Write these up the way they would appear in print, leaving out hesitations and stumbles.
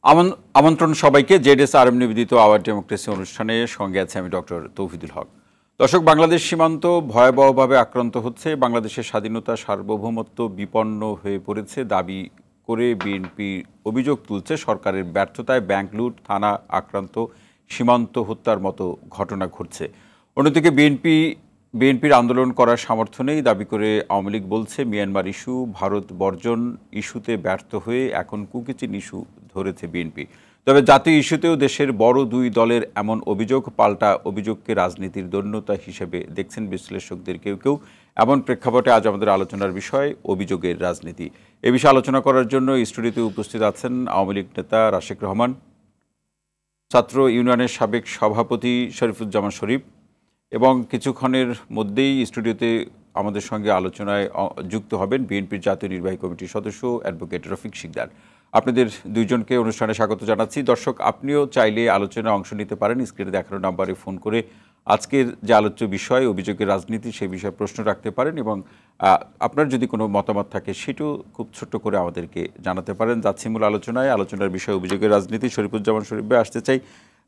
আমন্ত্রণ সবাইকে জেডএসআরএম নিবেদিত আওয়ার ডেমোক্রেসি অনুষ্ঠানে সঙ্গে আছে আমি ডক্টর তৌহিদুল হক। দর্শক, বাংলাদেশ সীমান্ত ভয়াবহভাবে আক্রান্ত হচ্ছে। বাংলাদেশের স্বাধীনতা সার্বভৌমত্ব বিপন্ন হয়ে পড়েছে দাবি করে বিএনপি অভিযোগ তুলছে সরকারের ব্যর্থতায় ব্যাংক লুট, থানা আক্রান্ত, সীমান্ত হত্যার মতো ঘটনা ঘটছে। অন্যদিকে বিএনপির আন্দোলন করার সামর্থ্য নেই দাবি করে আওয়ামী লীগ বলছে মিয়ানমার ইস্যু, ভারত বর্জন ইস্যুতে ব্যর্থ হয়ে এখন কুকিচিন ইস্যু ধরেছে বিএনপি। তবে জাতীয় ইস্যুতেও দেশের বড় দুই দলের এমন অভিযোগ পাল্টা অভিযোগকে রাজনীতির দৈন্যতা হিসেবে দেখছেন বিশ্লেষকদের কেউ কেউ। এমন প্রেক্ষাপটে আজ আমাদের আলোচনার বিষয় অভিযোগের রাজনীতি। এ বিষয়ে আলোচনা করার জন্য স্টুডিওতে উপস্থিত আছেন আওয়ামী লীগ নেতা রাশেক রহমান, ছাত্র ইউনিয়নের সাবেক সভাপতি শরীফুজ্জামান শরীফ এবং কিছুক্ষণের মধ্যেই স্টুডিওতে আমাদের সঙ্গে আলোচনায় যুক্ত হবেন বিএনপির জাতীয় নির্বাহী কমিটির সদস্য অ্যাডভোকেট রফিক শিকদার। আপনাদের দুইজনকে অনুষ্ঠানে স্বাগত জানাচ্ছি। দর্শক, আপনিও চাইলে আলোচনায় অংশ নিতে পারেন। স্ক্রিনে দেখানো নাম্বারে ফোন করে আজকের যে আলোচ্য বিষয় অভিযোগের রাজনীতি সেই বিষয়ে প্রশ্ন রাখতে পারেন এবং আপনার যদি কোনো মতামত থাকে সেটাও খুব ছোট্ট করে আমাদেরকে জানাতে পারেন। যাচ্ছি মূল আলোচনার বিষয় অভিযোগের রাজনীতি। শরীফুজ্জামান শরীফ ভাই, আসতে চাই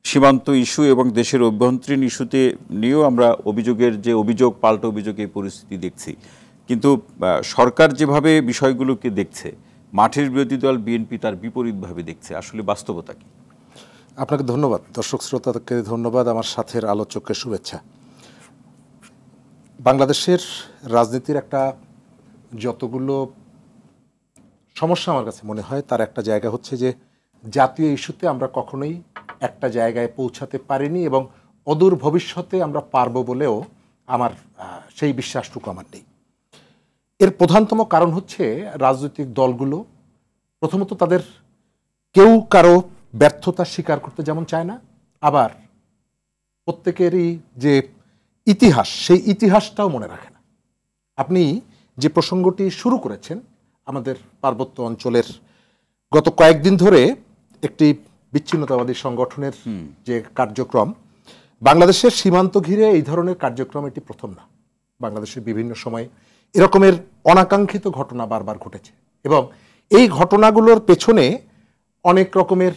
সীমান্ত ইস্যু এবং দেশের অভ্যন্তরীণ ইস্যুতে নিয়েও আমরা অভিযোগের যে অভিযোগ পাল্টা অভিযোগ এই পরিস্থিতি দেখছি, কিন্তু সরকার যেভাবে বিষয়গুলোকে দেখছে মাঠের বিরোধী দল বিএনপি তার বিপরীতভাবে দেখছে। আসলে বাস্তবতা কি? আপনাকে ধন্যবাদ, দর্শক শ্রোতাকে ধন্যবাদ, আমার সাথের আলোচককে শুভেচ্ছা। বাংলাদেশের রাজনীতির একটা যতগুলো সমস্যা আমার কাছে মনে হয় তার একটা জায়গা হচ্ছে যে জাতীয় ইস্যুতে আমরা কখনোই একটা জায়গায় পৌঁছাতে পারিনি এবং অদূর ভবিষ্যতে আমরা পারবো বলেও আমার সেই বিশ্বাসটুকু আমার নেই। এর প্রধানতম কারণ হচ্ছে রাজনৈতিক দলগুলো প্রথমত তাদের কেউ কারো ব্যর্থতা স্বীকার করতে যেমন চায় না, আবার প্রত্যেকেরই যে ইতিহাস সেই ইতিহাসটাও মনে রাখে না। আপনি যে প্রসঙ্গটি শুরু করেছেন, আমাদের পার্বত্য অঞ্চলের গত কয়েকদিন ধরে একটি বিচ্ছিন্নতাবাদী সংগঠনের যে কার্যক্রম, বাংলাদেশের সীমান্ত ঘিরে এই ধরনের কার্যক্রম এটি প্রথম না। বাংলাদেশের বিভিন্ন সময় এরকমের অনাকাঙ্ক্ষিত ঘটনা বারবার ঘটেছে এবং এই ঘটনাগুলোর পেছনে অনেক রকমের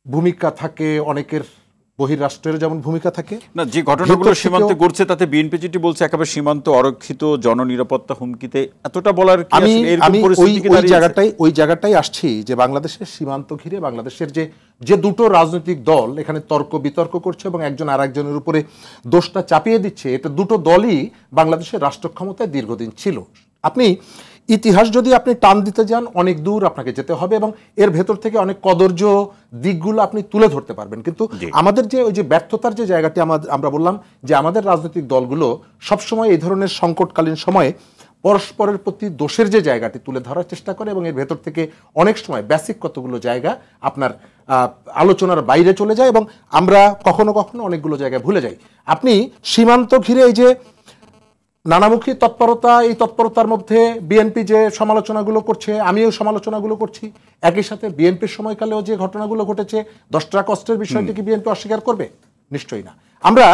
ভূমিকা থাকে, অনেকের বহির্রাষ্ট্রের যেমন ভূমিকা থাকে না। যে ঘটনাগুলো সীমান্তে ঘটছে তাতে বিএনপি যেটি বলছে একেবারে সীমান্ত অরক্ষিত, জননিরাপত্তা হুমকিতে, এতটা বলার আমি ওই জায়গাটাই আসছি যে বাংলাদেশের সীমান্ত ঘিরে বাংলাদেশের যে দুটো রাজনৈতিক দল এখানে তর্ক বিতর্ক করছে এবং একজন আর একজনের উপরে দোষটা চাপিয়ে দিচ্ছে, এটা দুটো দলই বাংলাদেশের রাষ্ট্র ক্ষমতায় দীর্ঘদিন ছিল। আপনি ইতিহাস যদি আপনি টান দিতে যান অনেক দূর আপনাকে যেতে হবে এবং এর ভেতর থেকে অনেক কদর্য দিকগুলো আপনি তুলে ধরতে পারবেন। কিন্তু আমাদের যে ওই যে ব্যর্থতার যে জায়গাটি আমরা বললাম যে আমাদের রাজনৈতিক দলগুলো সবসময় এই ধরনের সংকটকালীন সময়ে পরস্পরের প্রতি দোষের যে জায়গাটি তুলে ধরার চেষ্টা করে এবং এর ভেতর থেকে অনেক সময় বেসিক কতগুলো জায়গা আপনার আলোচনার বাইরে চলে যায় এবং আমরা কখনো কখনো অনেকগুলো জায়গায় ভুলে যাই। আপনি সীমান্ত ঘিরে এই যে নানামুখী তৎপরতা, এই তৎপরতার মধ্যে বিএনপি যে সমালোচনাগুলো করছে, আমিও সমালোচনাগুলো করছি, একই সাথে বিএনপির সময়কালেও যে ঘটনাগুলো ঘটেছে 10 টাকা কষ্টের বিষয়টি কি বিএনপি অস্বীকার করবে? নিশ্চয়ই না। আমরা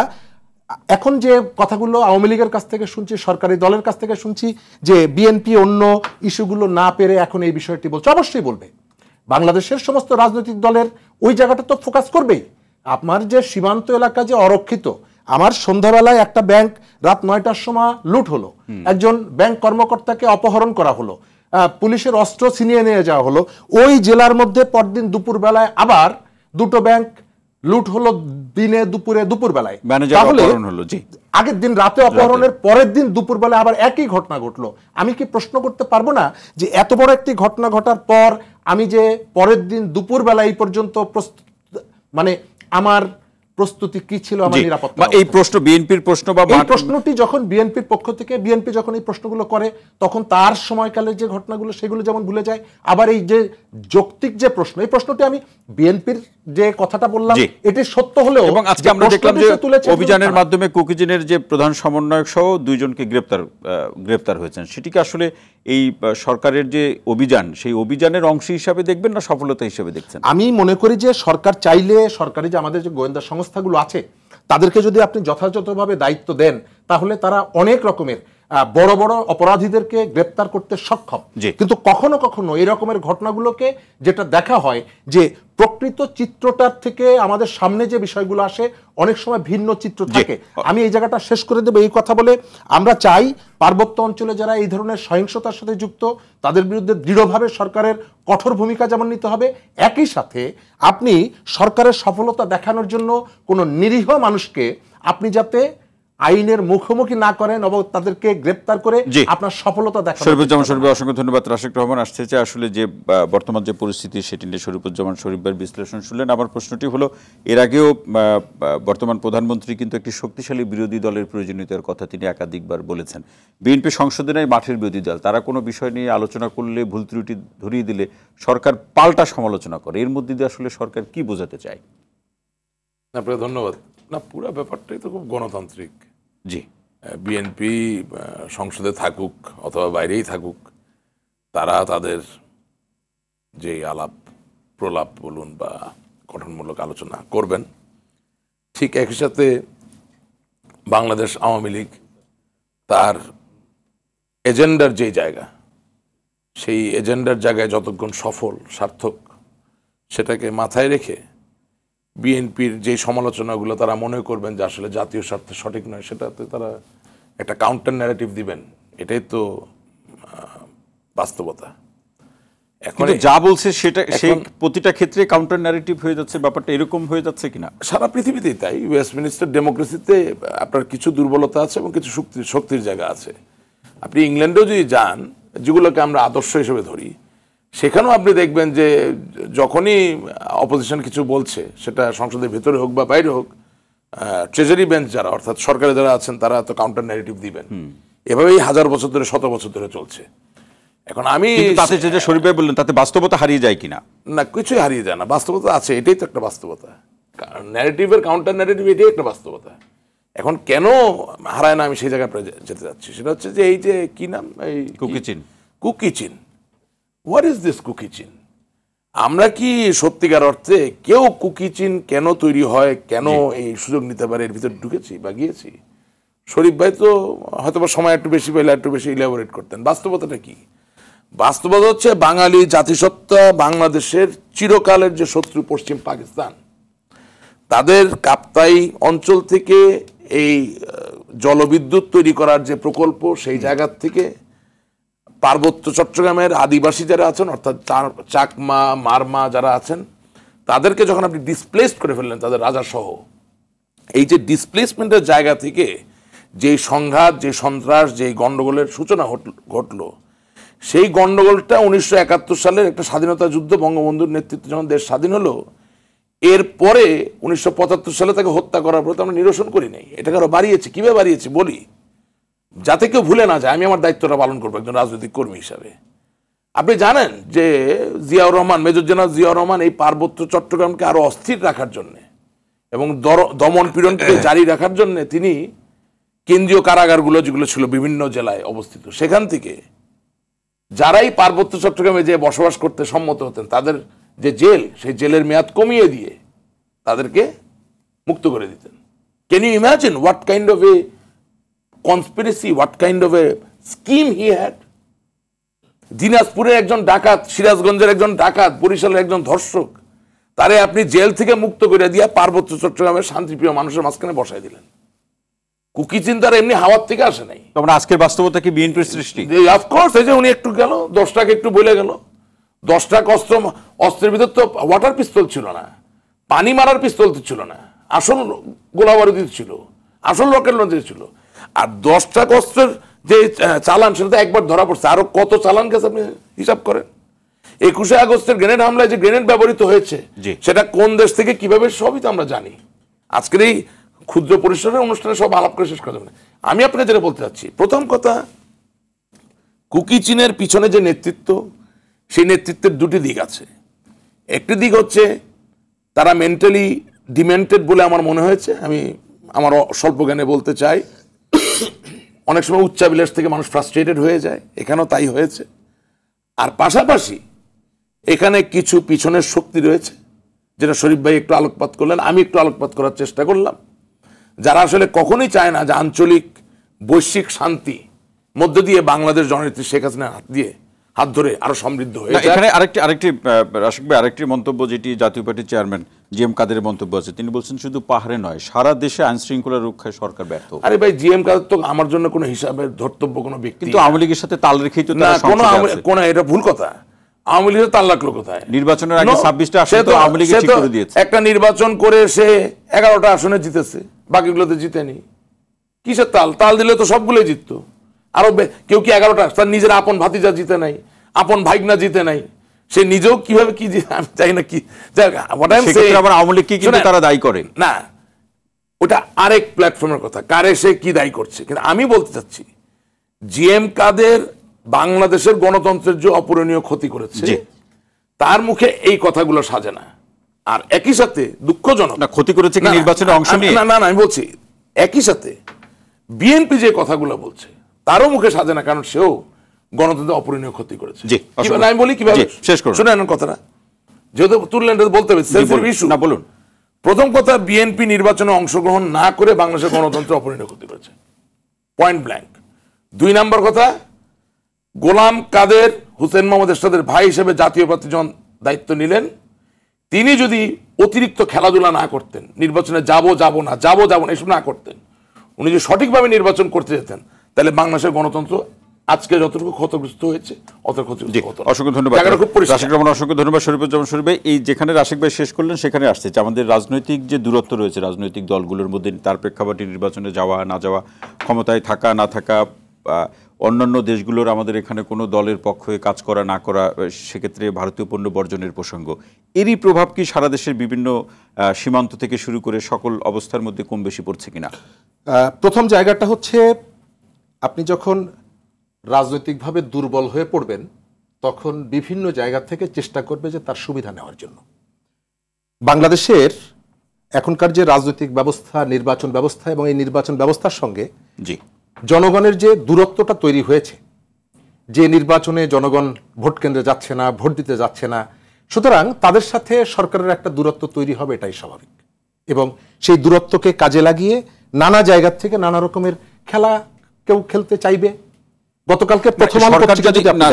এখন যে কথাগুলো আওয়ামী লীগের কাছ থেকে শুনছি, সরকারি দলের কাছ থেকে শুনছি যে বিএনপি অন্য ইস্যুগুলো না পেরে এখন এই বিষয়টি বলছে, অবশ্যই বলবে। বাংলাদেশের সমস্ত রাজনৈতিক দলের ওই জায়গাটা তো ফোকাস করবেই। আপনার যে সীমান্ত এলাকা যে অরক্ষিত, আমার সন্ধ্যাবেলায় একটা ব্যাংক রাত 9টার সময় লুট হলো, একজন ব্যাংক কর্মকর্তাকে অপহরণ করা হলো, পুলিশের অস্ত্র ছিনিয়ে নিয়ে যাওয়া হলো, ওই জেলার মধ্যে পরদিন দুপুর বেলায় আবার দুটো ব্যাংক লুট হলো, দিনে দুপুর বেলায়, তাহলে আগের দিন রাতে অপহরণের পরের দিন দুপুর বেলায় আবার একই ঘটনা ঘটলো। আমি কি প্রশ্ন করতে পারবো না যে এত বড় একটি ঘটনা ঘটার পর আমি যে পরের দিন দুপুর বেলা এই পর্যন্ত মানে আমার প্রস্তুতি কি ছিল, আমার নিরাপত্তা? এই প্রশ্ন বিএনপির প্রশ্ন বা এই প্রশ্নটি যখন বিএনপির পক্ষ থেকে বিএনপি যখন এই প্রশ্নগুলো করে তখন তার সময়কালের যে ঘটনাগুলো সেগুলো যেমন ভুলে যায়, আবার এই যে যৌক্তিক যে প্রশ্ন, এই প্রশ্নটি আমি বিএনপির যে কথাটা বললাম এটি সত্য হলেও, এবং আজকে আমরা দেখলাম যে অভিযানের মাধ্যমে কুকিজিনের যে প্রধান সমন্বয়ক সহ দুইজনকে গ্রেপ্তার হয়েছেন, সেটিকে আসলে এই সরকারের যে অভিযান সেই অভিযানের অংশ হিসাবে দেখবেন না সফলতা হিসেবে দেখছেন? আমি মনে করি যে সরকার চাইলে, সরকারি যে আমাদের যে গোয়েন্দা সংস্থাগুলো আছে তাদেরকে যদি আপনি যথাযথভাবে দায়িত্ব দেন তাহলে তারা অনেক রকমের বড় বড় অপরাধীদেরকে গ্রেপ্তার করতে সক্ষম। কিন্তু কখনো কখনো এই রকমের ঘটনাগুলোকে যেটা দেখা হয় যে প্রকৃত চিত্রটার থেকে আমাদের সামনে যে বিষয়গুলো আসে অনেক সময় ভিন্ন চিত্র থাকে। আমি এই জায়গাটা শেষ করে দেবো এই কথা বলে, আমরা চাই পার্বত্য অঞ্চলে যারা এই ধরনের সহিংসতার সাথে যুক্ত তাদের বিরুদ্ধে দৃঢ়ভাবে সরকারের কঠোর ভূমিকা যেমন নিতে হবে, একই সাথে আপনি সরকারের সফলতা দেখানোর জন্য কোনো নিরীহ মানুষকে আপনি যাতে আইনের মুখোমুখি না করেন এবং তাদেরকে গ্রেপ্তার করে আপনার সফলতা দেখান। শরীফুজ্জামান শরীফ, অসংখ্য ধন্যবাদ। রাশেক রহমান আসতে চাই আসলে যে বর্তমান যে পরিস্থিতি সেটি নিয়ে শরীফুজ্জামান শরীফের বিশ্লেষণ শুনলেন। আমার প্রশ্নটি হলো, এর আগেও বর্তমান প্রধানমন্ত্রী কিন্তু একটি শক্তিশালী বিরোধী দলের প্রয়োজনীয়তার কথা তিনি একাধিকবার বলেছেন। বিএনপি সংসদে নাই মাঠের বিরোধী দল, তারা কোনো বিষয় নিয়ে আলোচনা করলে ভুল ত্রুটি ধরিয়ে দিলে সরকার পাল্টা সমালোচনা করে। এর মধ্যে দিয়ে আসলে সরকার কি বোঝাতে চায়? আপনাকে ধন্যবাদ। না, পুরো ব্যাপারটাই তো খুব গণতান্ত্রিক। জি, বিএনপি সংসদে থাকুক অথবা বাইরেই থাকুক, তারা তাদের যে আলাপ প্রলাপ বলুন বা গঠনমূলক আলোচনা করবেন। ঠিক একই সাথে বাংলাদেশ আওয়ামী লীগ তার এজেন্ডার যে জায়গা, সেই এজেন্ডার জায়গায় যতক্ষণ সফল সার্থক, সেটাকে মাথায় রেখে বিএনপির যে সমালোচনাগুলো তারা মনে করবেন যে আসলে জাতীয় স্বার্থে সঠিক নয়, সেটাতে তারা একটা কাউন্টার ন্যারেটিভ দিবেন। এটাই তো বাস্তবতা। এখন যা বলছে সেটা সেই প্রতিটা ক্ষেত্রে কাউন্টার ন্যারেটিভ হয়ে যাচ্ছে, ব্যাপারটা এরকম হয়ে যাচ্ছে কিনা সারা পৃথিবীতেই তাই। ওয়েস্টমিনিস্টার ডেমোক্রেসিতে আপনার কিছু দুর্বলতা আছে এবং কিছু শক্তির জায়গা আছে। আপনি ইংল্যান্ডেও যদি যান, যেগুলোকে আমরা আদর্শ হিসেবে ধরি, সেখানেও আপনি দেখবেন যে যখনই অপোজিশন কিছু বলছে, সেটা সংসদের ভেতরে হোক বা বাইরে হোক, ট্রেজারি বেঞ্চ যারা অর্থাৎ সরকারে যারা আছেন তারা তো কাউন্টার ন্যারেটিভ দিবেন। এভাবেই 1000 বছর ধরে 100 বছর ধরে চলছে। এখন আমি তাতে যেটা শরীফ ভাই বললেন তাতে বাস্তবতা হারিয়ে যায় কিনা? না, কিছুই হারিয়ে যায় না, বাস্তবতা আছে। এটাই তো একটা বাস্তবতা। ন্যারেটিভের কাউন্টার ন্যারেটিভ এটাই একটা বাস্তবতা। এখন কেন হারায় না, আমি সেই জায়গায় যেতে যাচ্ছি। সেটা হচ্ছে যে এই যে কি নাম, এই Kuki-Chin. What is this Kuki-Chin? আমরা কি সত্যিকার অর্থে কেউ কুকি-চিন কেন তৈরি হয়, কেন এই সুযোগ নিতে পারে, এর ভিতরে ঢুকেছি বা গিয়েছি? শরীফ ভাই তো হয়তো সময় একটু বেশি পেলে একটু বেশি ইলাবোরেট করতেন। বাস্তবতাটা কি? বাস্তবতা হচ্ছে বাঙালি জাতিসত্তা বাংলাদেশের চিরকালের যে শত্রু পশ্চিম পাকিস্তান, তাদের কাপ্তাই অঞ্চল থেকে এই জলবিদ্যুৎ তৈরি করার যে প্রকল্প, সেই জায়গার থেকে পার্বত্য চট্টগ্রামের আদিবাসী যারা আছেন অর্থাৎ চাকমা মারমা যারা আছেন, তাদেরকে যখন আপনি ডিসপ্লেসড করে ফেললেন, তাদের রাজা সহ, এই যে ডিসপ্লেসমেন্টের জায়গা থেকে যে সংঘাত, যে সন্ত্রাস, যে গন্ডগোলের সূচনা ঘটলো, সেই গন্ডগোলটা 1971 সালের একটা স্বাধীনতা যুদ্ধ, বঙ্গবন্ধুর নেতৃত্বে যখন দেশ স্বাধীন হলো, এরপরে 1975 সালে তাকে হত্যা করার পরে তো আমরা নিরসন করি নাই। এটাকে আরো বাড়িয়েছি। কিভাবে বাড়িয়েছি বলি, যাতে কেউ ভুলে না যায় আমি আমার দায়িত্বটা পালন করবো একজন রাজনৈতিক কর্মী হিসাবে। আপনি জানেন যে জিয়াউর রহমান, মেজর জেনারেল জিয়াউর রহমান এই পার্বত্য চট্টগ্রামকে আরো অস্থির রাখার জন্য এবং দমন পীড়নকে জারি রাখার জন্য তিনি কেন্দ্রীয় কারাগারগুলো যেগুলো ছিল বিভিন্ন জেলায় অবস্থিত, সেখান থেকে যারাই পার্বত্য চট্টগ্রামে যে বসবাস করতে সম্মত হতেন, তাদের যে জেল, সেই জেলের মেয়াদ কমিয়ে দিয়ে তাদেরকে মুক্ত করে দিতেন। Can you imagine what kind of a conspiracy, what kind of a scheme he had? দিনাজপুরের একজন ডাকাত, সিরাজগঞ্জের একজন ডাকাত, বরিশালের একজন ধর্ষক, তারে আপনি জেল থেকে মুক্ত করে দিয়ে পার্বত্য চট্টগ্রামের শান্তিপ্রিয় মানুষের মাঝখানে বসাই দিলেন। কুকি চিন্তার এমনি হাওয়ার থেকে আসে নাই। তোমরা আজকের বাস্তবতা কি বিএনপির সৃষ্টি? অফকোর্স। এই যে উনি একটু গেল, 10 টাকা একটু বলে গেল। 10 টাকা অস্ত্রের ভিতর তো ওয়াটার পিস্তল ছিল না, পানি মারার পিস্তল ছিল না, আসল গোলাবারুদ ছিল, আসল রকেট লঞ্চ ছিল। আর 10 টাকা অস্ত্রের যে চালান, সেটা তো একবার ধরা পড়ছে। আরো কত চালান গেছে আপনি হিসাব করেন। 21শে আগস্টের গ্রেনেড হামলায় যে গ্রেনেড ব্যবহৃত হয়েছে, সেটা কোন দেশ থেকে কিভাবে, সবই তো আমরা জানি। আজকের এই ক্ষুদ্র পরিসরের অনুষ্ঠানে সব আলাপ করে শেষ করা যাবে না। আমি আপনাকে যেটা বলতে চাচ্ছি, প্রথম কথা, কুকি চীনের পিছনে যে নেতৃত্ব, সেই নেতৃত্বের দুটি দিক আছে। একটি দিক হচ্ছে তারা মেন্টালি ডিমেন্টেড বলে আমার মনে হয়েছে। আমি আমার স্বল্প জ্ঞানে বলতে চাই, অনেক সময় উচ্চাবিলাস থেকে মানুষ ফ্রাস্ট্রেটেড হয়ে যায়, এখানেও তাই হয়েছে। আর পাশাপাশি এখানে কিছু পিছনের শক্তি রয়েছে, যেটা শরীফ ভাই একটু আলোকপাত করলেন, আমি একটু আলোকপাত করার চেষ্টা করলাম, যারা আসলে কখনোই চায় না যে আঞ্চলিক বৈশ্বিক শান্তি মধ্য দিয়ে বাংলাদেশ জননেত্রী শেখ হাসিনার হাত ধরে আরো সমৃদ্ধ হয়ে যায়। এখানে রাশিক ভাই আরেকটি মন্তব্য, যেটি জাতীয় পার্টির চেয়ারম্যান জিএম কাদেরের মন্তব্য আছে। তিনি বলছেন শুধু পাহাড়ে নয়, সারা দেশে আইন শৃঙ্খলা রক্ষায় সরকার ব্যর্থ। আরে ভাই, জিএম কাদের তো আমার জন্য কোনো হিসাবে ধর্তব্য কোনো ব্যক্তি, কিন্তু আওয়ামী লীগের সাথে তাল রেখেই তো কোনো এটা ভুল কথা। আওয়ামী লীগের তাল লাগলো কোথায়? নির্বাচনের আগে 26টা আসন তো আওয়ামী লীগ ঠিক করে দিয়েছে। একটা নির্বাচন করে সে 11টা আসনে জিতেছে, বাকিগুলোতে জিতেনি। কিসের তাল? তাল দিলে তো সবগুলোই জিততো। আরো কেউ কি 11টা, তার নিজের আপন ভাতিজা জিতে নাই, আপন ভাইগনা জিতে নাই, সে নিজেও কিভাবে কি আমি চাই না কি আবার আওয়ামী লীগ কি কিন্তু তারা দায়ী করে না, ওটা আরেক প্ল্যাটফর্মের কথা, কারে সে কি দায়ী করছে। কিন্তু আমি বলতে চাচ্ছি জিএম কাদের বাংলাদেশের গণতন্ত্রের যে অপূরণীয় ক্ষতি করেছে তার মুখে এই কথাগুলো সাজে না। আর একই সাথে দুঃখজনক, না ক্ষতি করেছে কি নির্বাচনে অংশ নিয়ে, না আমি বলছি একই সাথে বিএনপি যে কথাগুলো বলছে তারও মুখে সাজে না, কারণ সেও গণতন্ত্রের অপূরণীয় ক্ষতি করেছে। আমি বলি কিভাবে, শেষ করুন, শুনে নেন কথাটা, যেহেতু তুললেন বলতে হবে। না বলুন। প্রথম কথা, বিএনপি নির্বাচনে অংশগ্রহণ না করে বাংলাদেশের গণতন্ত্রের অপূরণীয় ক্ষতি করেছে, পয়েন্ট ব্ল্যাঙ্ক। 2 নম্বর কথা, গোলাম কাদের হুসেন মোহাম্মদ এরশাদের ভাই হিসেবে জাতীয় প্রার্থী যখন দায়িত্ব নিলেন, তিনি যদি অতিরিক্ত খেলাধুলা না করতেন, নির্বাচনে যাব না এসব না করতেন, উনি যদি সঠিকভাবে নির্বাচন করতে যেতেন, তাহলে বাংলাদেশের গণতন্ত্র আজকে যতটুকু ক্ষতিগ্রস্ত হয়েছে অসংখ্য ধন্যবাদ। অসংখ্য ধন্যবাদ শরীফুজ্জামান শরীফ ভাই। এই যেখানে রাশিক ভাই শেষ করলেন সেখানে আসছে যে আমাদের রাজনৈতিক যে দূরত্ব রয়েছে রাজনৈতিক দলগুলোর মধ্যে, তার প্রেক্ষাপটে নির্বাচনে যাওয়া না যাওয়া, ক্ষমতায় থাকা না থাকা, অন্যান্য দেশগুলোর আমাদের এখানে কোনো দলের পক্ষে কাজ করা না করা, সেক্ষেত্রে ভারতীয় পণ্য বর্জনের প্রসঙ্গ, এরই প্রভাব কি সারা দেশের বিভিন্ন সীমান্ত থেকে শুরু করে সকল অবস্থার মধ্যে কম বেশি পড়ছে কিনা? প্রথম জায়গাটা হচ্ছে, আপনি যখন রাজনৈতিকভাবে দুর্বল হয়ে পড়বেন তখন বিভিন্ন জায়গা থেকে চেষ্টা করবে যে তার সুবিধা নেওয়ার জন্য। বাংলাদেশের এখনকার যে রাজনৈতিক ব্যবস্থা, নির্বাচন ব্যবস্থা এবং এই নির্বাচন ব্যবস্থার সঙ্গে জনগণের যে দূরত্বটা তৈরি হয়েছে, যে নির্বাচনে জনগণ ভোট কেন্দ্রে যাচ্ছে না, ভোট দিতে যাচ্ছে না, সুতরাং তাদের সাথে সরকারের একটা দূরত্ব তৈরি হবে, এটাই স্বাভাবিক। এবং সেই দূরত্বকে কাজে লাগিয়ে নানা জায়গা থেকে নানা রকমের খেলা কেউ খেলতে চাইবে। গতকালকে প্রথম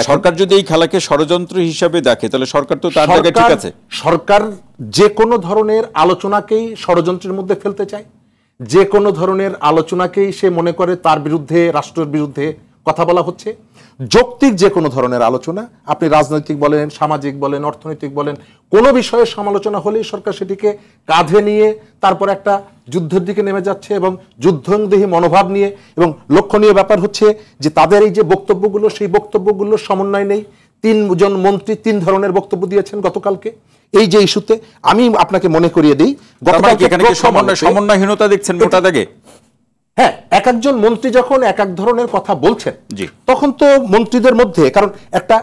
সরকার যদি এই খেলাকে ষড়যন্ত্র হিসাবে দেখে, তাহলে সরকার তো তার জায়গায় ঠিক আছে। সরকার যে কোনো ধরনের আলোচনাকেই ষড়যন্ত্রের মধ্যে ফেলতে চায়, যে কোনো ধরনের আলোচনাকেই সে মনে করে তার বিরুদ্ধে, রাষ্ট্রের বিরুদ্ধে কথা বলা হচ্ছে। যৌক্তিক যে কোনো ধরনের আলোচনা, আপনি রাজনৈতিক বলেন, সামাজিক বলেন, অর্থনৈতিক বলেন, কোনো বিষয়ে সমালোচনা হলেই সরকার সেটিকে কাঁধে নিয়ে তারপর একটা যুদ্ধের দিকে নেমে যাচ্ছে এবং যুদ্ধংদেহী মনোভাব নিয়ে। এবং লক্ষণীয় ব্যাপার হচ্ছে যে তাদের এই যে বক্তব্যগুলো, সেই বক্তব্যগুলোর সমন্বয় নেই। 3 জন মন্ত্রী 3 ধরনের বক্তব্য দিয়েছেন গতকালকে এই যে ইস্যুতে। আমি আপনাকে মনে করিয়ে দিই, সমন্বয়হীনতা দেখছেন মোটা দাগে। হ্যাঁ, এক একজন মন্ত্রী যখন এক এক ধরনের কথা বলছেন, তখন তো মন্ত্রীদের মধ্যে, কারণ একটা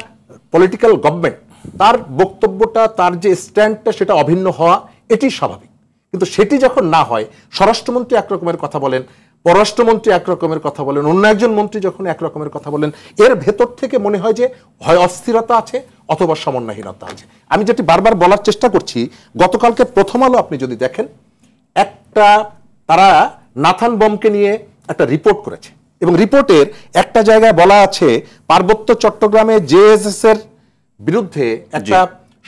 পলিটিক্যাল গভর্নমেন্ট, তার বক্তব্যটা, তার যে স্ট্যান্ডটা, সেটা অভিন্ন হওয়া এটি স্বাভাবিক। কিন্তু সেটি যখন না হয়, স্বরাষ্ট্রমন্ত্রী একরকমের কথা বলেন, পররাষ্ট্রমন্ত্রী একরকমের কথা বলেন, অন্য একজন মন্ত্রী যখন একরকমের কথা বলেন, এর ভেতর থেকে মনে হয় যে হয় অস্থিরতা আছে অথবা সমন্বয়হীনতা আছে। আমি যেটি বারবার বলার চেষ্টা করছি, গতকালকে প্রথম আলো আপনি যদি দেখেন, তারা নাথান বমকে নিয়ে একটা রিপোর্ট করেছে এবং রিপোর্টের একটা জায়গায় বলা আছে পার্বত্য চট্টগ্রামে জেএসএস এর বিরুদ্ধে একটা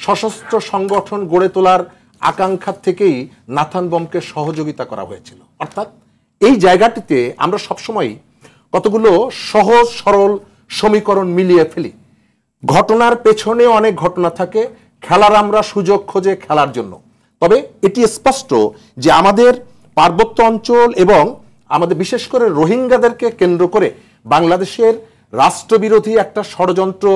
সশস্ত্র সংগঠন গড়ে তোলার আকাঙ্ক্ষা থেকেই নাথান বমকে সহযোগিতা করা হয়েছিল। অর্থাৎ এই জায়গাটিতে আমরা সবসময় কতগুলো সহজ সরল সমীকরণ মিলিয়ে ফেলি। ঘটনার পেছনে অনেক ঘটনা থাকে, খেলার আমরা সুযোগ খোঁজে খেলার জন্য। তবে এটি স্পষ্ট যে আমাদের পার্বত্য অঞ্চল এবং আমাদের বিশেষ করে রোহিঙ্গাদেরকে কেন্দ্র করে বাংলাদেশের রাষ্ট্রবিরোধী একটা ষড়যন্ত্র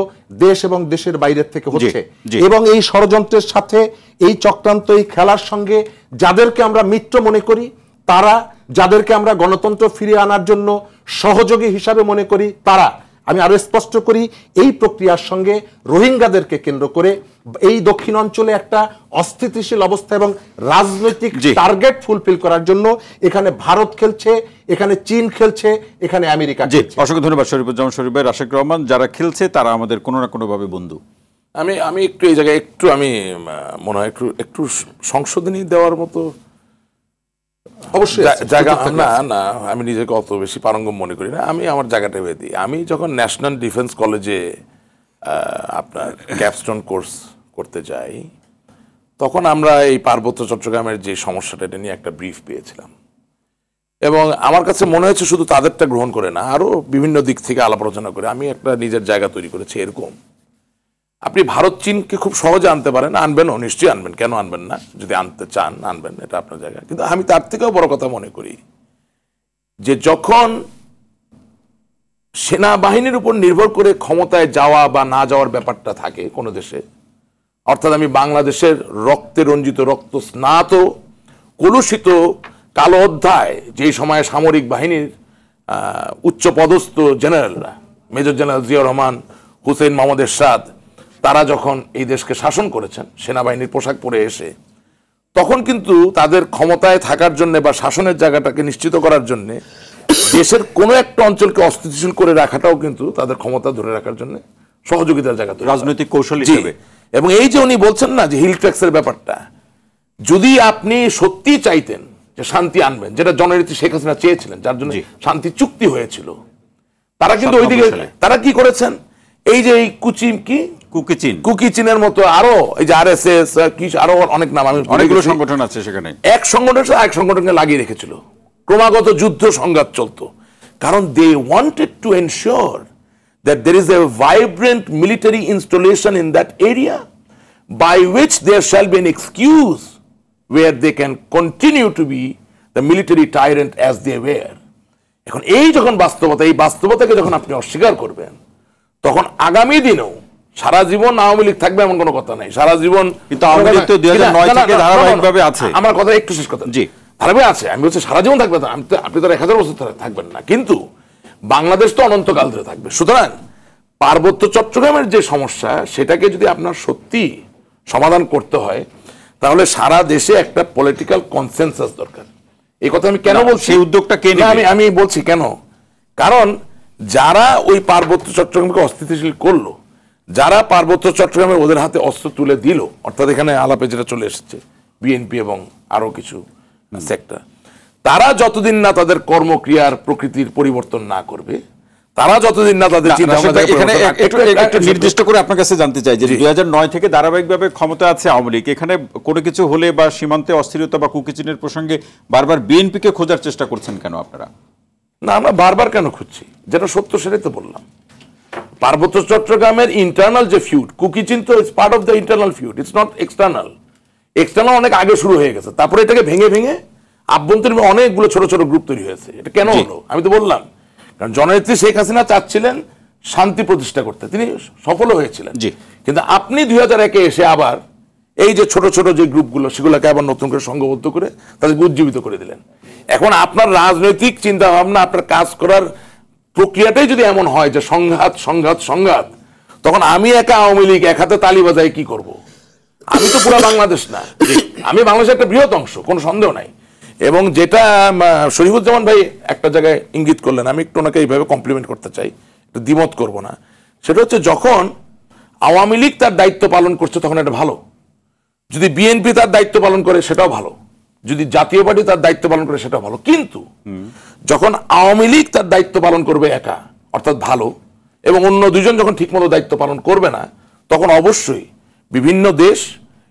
দেশ এবং দেশের বাইরের থেকে হচ্ছে। এবং এই ষড়যন্ত্রের সাথে এই চক্রান্ত, এই খেলার সঙ্গে যাদেরকে আমরা মিত্র মনে করি, তারা, যাদেরকে আমরা গণতন্ত্র ফিরিয়ে আনার জন্য সহযোগী হিসাবে মনে করি, তারা, আমি আরো স্পষ্ট করি, এই প্রক্রিয়ার সঙ্গে রোহিঙ্গাদেরকে কেন্দ্র করে এই দক্ষিণ অঞ্চলে একটা অস্থিতিশীল অবস্থা এবং রাজনৈতিক টার্গেট ফুলফিল করার জন্য এখানে ভারত খেলছে, এখানে চীন খেলছে, এখানে আমেরিকা খেলছে। অসংখ্য ধন্যবাদ শরীফুজ্জামান শরীফ ভাই, রাশেক রহমান। যারা খেলছে তারা আমাদের কোনো না কোনো ভাবে বন্ধু। আমি একটু এই জায়গায় একটু আমি মনে হয় একটু সংশোধনী দেওয়ার মতো অবশ্যই জায়গা না না, আমি নিজেকে অত বেশি পারঙ্গম মনে করি না, আমি আমার জায়গাটা ভেবে দিই। আমি যখন ন্যাশনাল ডিফেন্স কলেজে আপনার ক্যাপস্টোন কোর্স করতে যাই, তখন আমরা এই পার্বত্য চট্টগ্রামের যে সমস্যাটা এটা নিয়ে একটা ব্রিফ পেয়েছিলাম, এবং আমার কাছে মনে হয়েছে শুধু তাদেরটা গ্রহণ করে না, আরও বিভিন্ন দিক থেকে আলাপ আলোচনা করে আমি একটা নিজের জায়গা তৈরি করেছি। এরকম আপনি ভারত চীনকে খুব সহজে আনতে পারেন, আনবেনও, নিশ্চয়ই আনবেন, কেন আনবেন না? যদি আনতে চান আনবেন, এটা আপনার জায়গা। কিন্তু আমি তার থেকেও বড় কথা মনে করি যে যখন সেনাবাহিনীর উপর নির্ভর করে ক্ষমতায় যাওয়া বা না যাওয়ার ব্যাপারটা থাকে কোনো দেশে, অর্থাৎ আমি বাংলাদেশের রক্তে রঞ্জিত, রক্ত স্নাত, কলুষিত কালো অধ্যায়, যেই সময়ে সামরিক বাহিনীর উচ্চপদস্থ জেনারেলরা, মেজর জেনারেল জিয়াউর রহমান, হুসেইন মোহাম্মদ এরশাদ, তারা যখন এই দেশকে শাসন করেছেন সেনাবাহিনীর পোশাক পরে এসে, তখন কিন্তু তাদের ক্ষমতায় থাকার জন্য বা শাসনের জায়গাটাকে নিশ্চিত করার জন্য দেশের কোনো একটা অঞ্চলকে অস্থিতিশীল করে রাখাটাও কিন্তু তাদের ক্ষমতা ধরে রাখার জন্য সহযোগিতার জায়গা, রাজনৈতিক কৌশল হিসেবে। এবং এই যে উনি বলছেন না যে হিল ট্যাক্সের ব্যাপারটা, যদি আপনি সত্যি চাইতেন যে শান্তি আনবেন, যেটা জননেত্রী শেখ হাসিনা চেয়েছিলেন, যার জন্য শান্তি চুক্তি হয়েছিল, তারা কিন্তু ওইদিকে তারা কি করেছেন, এই যে এই কুকিচিনের মতো আরো এই যে আরএসএস কি আরো অনেক নাম, আমি অনেকগুলো সংগঠন আছে সেখানে, এক সংগঠন এক সংগঠনকে লাগিয়ে রেখেছিল, ক্রমাগত যুদ্ধ সংঘাত চলতো, কারণ they wanted to ensure that there is a vibrant military installation in that area by which there shall be an excuse where they can continue to be the military tyrant as they were. এখন এই যখন বাস্তবতা, এই বাস্তবতাকে যখন আপনি অস্বীকার করবেন, তখন আগামী দিনেও সারা জীবন আওয়ামী লীগ থাকবে এমন কোনো কথা নাই, সারা জীবন। কিন্তু আওয়ামী লীগ তো 2009 থেকে ধারাবাহিকভাবে আছে। আমার কথা একটু শেষ কথা, জি ধারাবাহিক আছে, আমি বলছি সারা জীবন থাকবে, আপনি তো 1000 বছর থাকবেন না, কিন্তু বাংলাদেশ তো অনন্তকাল ধরে থাকবে। সুতরাং পার্বত্য চট্টগ্রামের যে সমস্যা, সেটাকে যদি আপনার সত্যি সমাধান করতে হয়, তাহলে সারা দেশে একটা পলিটিক্যাল কনসেনসাস দরকার। এই কথা আমি কেন বলছি, সেই উদ্যোগটা কে নেবে? আমি বলছি কেন, কারণ যারা ওই পার্বত্য চট্টগ্রামকে অস্থিতিশীল করলো, যারা পার্বত্য চট্টগ্রামে ওদের হাতে অস্ত্র তুলে দিল, অর্থাৎ এখানে আলাপে যেটা চলে এসেছে বিএনপি এবং আরো কিছু সেক্টর, তারা যতদিন না তাদের কর্মক্রিয়ার প্রকৃতির পরিবর্তন না করবে, তারা যতদিন না তাদের একটু নির্দিষ্ট করে আপনার কাছে জানতে চাই যে 2009 থেকে ধারাবাহিকভাবে ক্ষমতা আছে আওয়ামী লীগ, এখানে কোনো কিছু হলে বা সীমান্তে অস্থিরতা বা কুকিচিনের প্রসঙ্গে বারবার বিএনপিকে খোঁজার চেষ্টা করছেন কেন আপনারা? না, আমরা বারবার কেন খুঁজছি, যেটা সত্য সেটাই তো বললাম। পার্বত্য চট্টগ্রামের ইন্টারনাল যে ফিউড, কুকিচিন তো it's part of the internal feud, it's not external. External অনেক আগে শুরু হয়ে গেছে, তারপরে এটাকে ভেঙে ভেঙে আভ্যন্তরীণ অনেকগুলো ছোট ছোট গ্রুপ তৈরি হয়েছে। এটা কেন হলো? আমি তো বললাম, কারণ জননেত্রী শেখ হাসিনা চাচ্ছিলেন শান্তি প্রতিষ্ঠা করতে, তিনি সফলও হয়েছিলেন। কিন্তু আপনি 2001-এ এসে আবার এই যে ছোট ছোট যে গ্রুপগুলো, সেগুলোকে আবার নতুন করে সংঘবদ্ধ করে তাদেরকে উজ্জীবিত করে দিলেন। এখন আপনার রাজনৈতিক চিন্তা ভাবনা, আপনার কাজ করার প্রক্রিয়াটাই যদি এমন হয় যে সংঘাত সংঘাত সংঘাত, তখন আমি একা আওয়ামী লীগ এক হাতে তালি বাজাই কি করব? আমি তো পুরো বাংলাদেশ না, আমি বাংলাদেশের একটা বৃহৎ অংশ, কোনো সন্দেহ নাই। এবং যেটা শরীফুজ্জামান ভাই একটা জায়গায় ইঙ্গিত করলেন, আমি একটু ওনাকে এইভাবে কমপ্লিমেন্ট করতে চাই, একটু দ্বিমত করব না, সেটা হচ্ছে যখন আওয়ামী লীগ তার দায়িত্ব পালন করছে তখন এটা ভালো, যদি বিএনপি তার দায়িত্ব পালন করে সেটাও ভালো, যদি জাতীয় পার্টি তার দায়িত্ব পালন করে সেটাও ভালো। কিন্তু যখন আওয়ামী লীগ তার দায়িত্ব পালন করবে একা, অর্থাৎ ভালো, এবং অন্য দুজন যখন ঠিকমতো দায়িত্ব পালন করবে না, তখন অবশ্যই বিভিন্ন দেশ,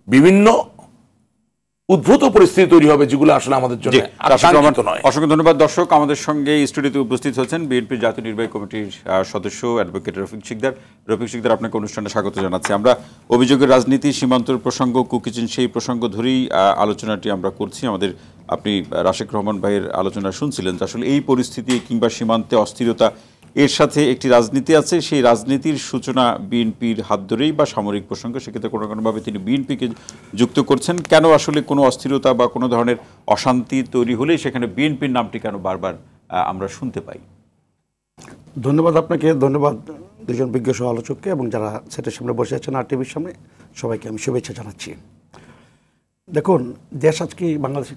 বিভিন্ন উদ্ভূত পরিস্থিতি তৈরি হবে, যেগুলো আসলে আমাদের জন্য আশঙ্কিত নয়। অসংখ্য ধন্যবাদ। দর্শক, আমাদের সঙ্গে স্টুডিওতে উপস্থিত হচ্ছেন বিএনপির জাতীয় নির্বাহী কমিটির সদস্য অ্যাডভোকেট রফিক শিকদার। রফিক শিকদার, আপনাকে অনুষ্ঠানে স্বাগত জানাচ্ছি। আমরা অভিযোগের রাজনীতি, সীমান্তর প্রসঙ্গ, কুকিচিন, সেই প্রসঙ্গ ধরেই আলোচনাটি আমরা করছি। আপনি রাশেক রহমান ভাইয়ের আলোচনা শুনছিলেন যে আসলে এই পরিস্থিতি কিংবা সীমান্তে অস্থিরতা, এর সাথে একটি রাজনীতি আছে, সেই রাজনীতির সূচনা বিএনপির হাত ধরেই বা সামরিক প্রসঙ্গে, সেক্ষেত্রে কোনো কোনোভাবে তিনি বিএনপিকে যুক্ত করছেন। কেন আসলে কোনো অস্থিরতা বা কোনো ধরনের অশান্তি তৈরি হলেই সেখানে বিএনপির নামটি কেন বারবার আমরা শুনতে পাই? ধন্যবাদ আপনাকে, ধন্যবাদ দুজন বিজ্ঞ সহ আলোচককে, এবং যারা সেটের সামনে বসে আছেন আর টিভির সামনে, সবাইকে আমি শুভেচ্ছা জানাচ্ছি। দেখুন, দেশ আজকে বাংলাদেশ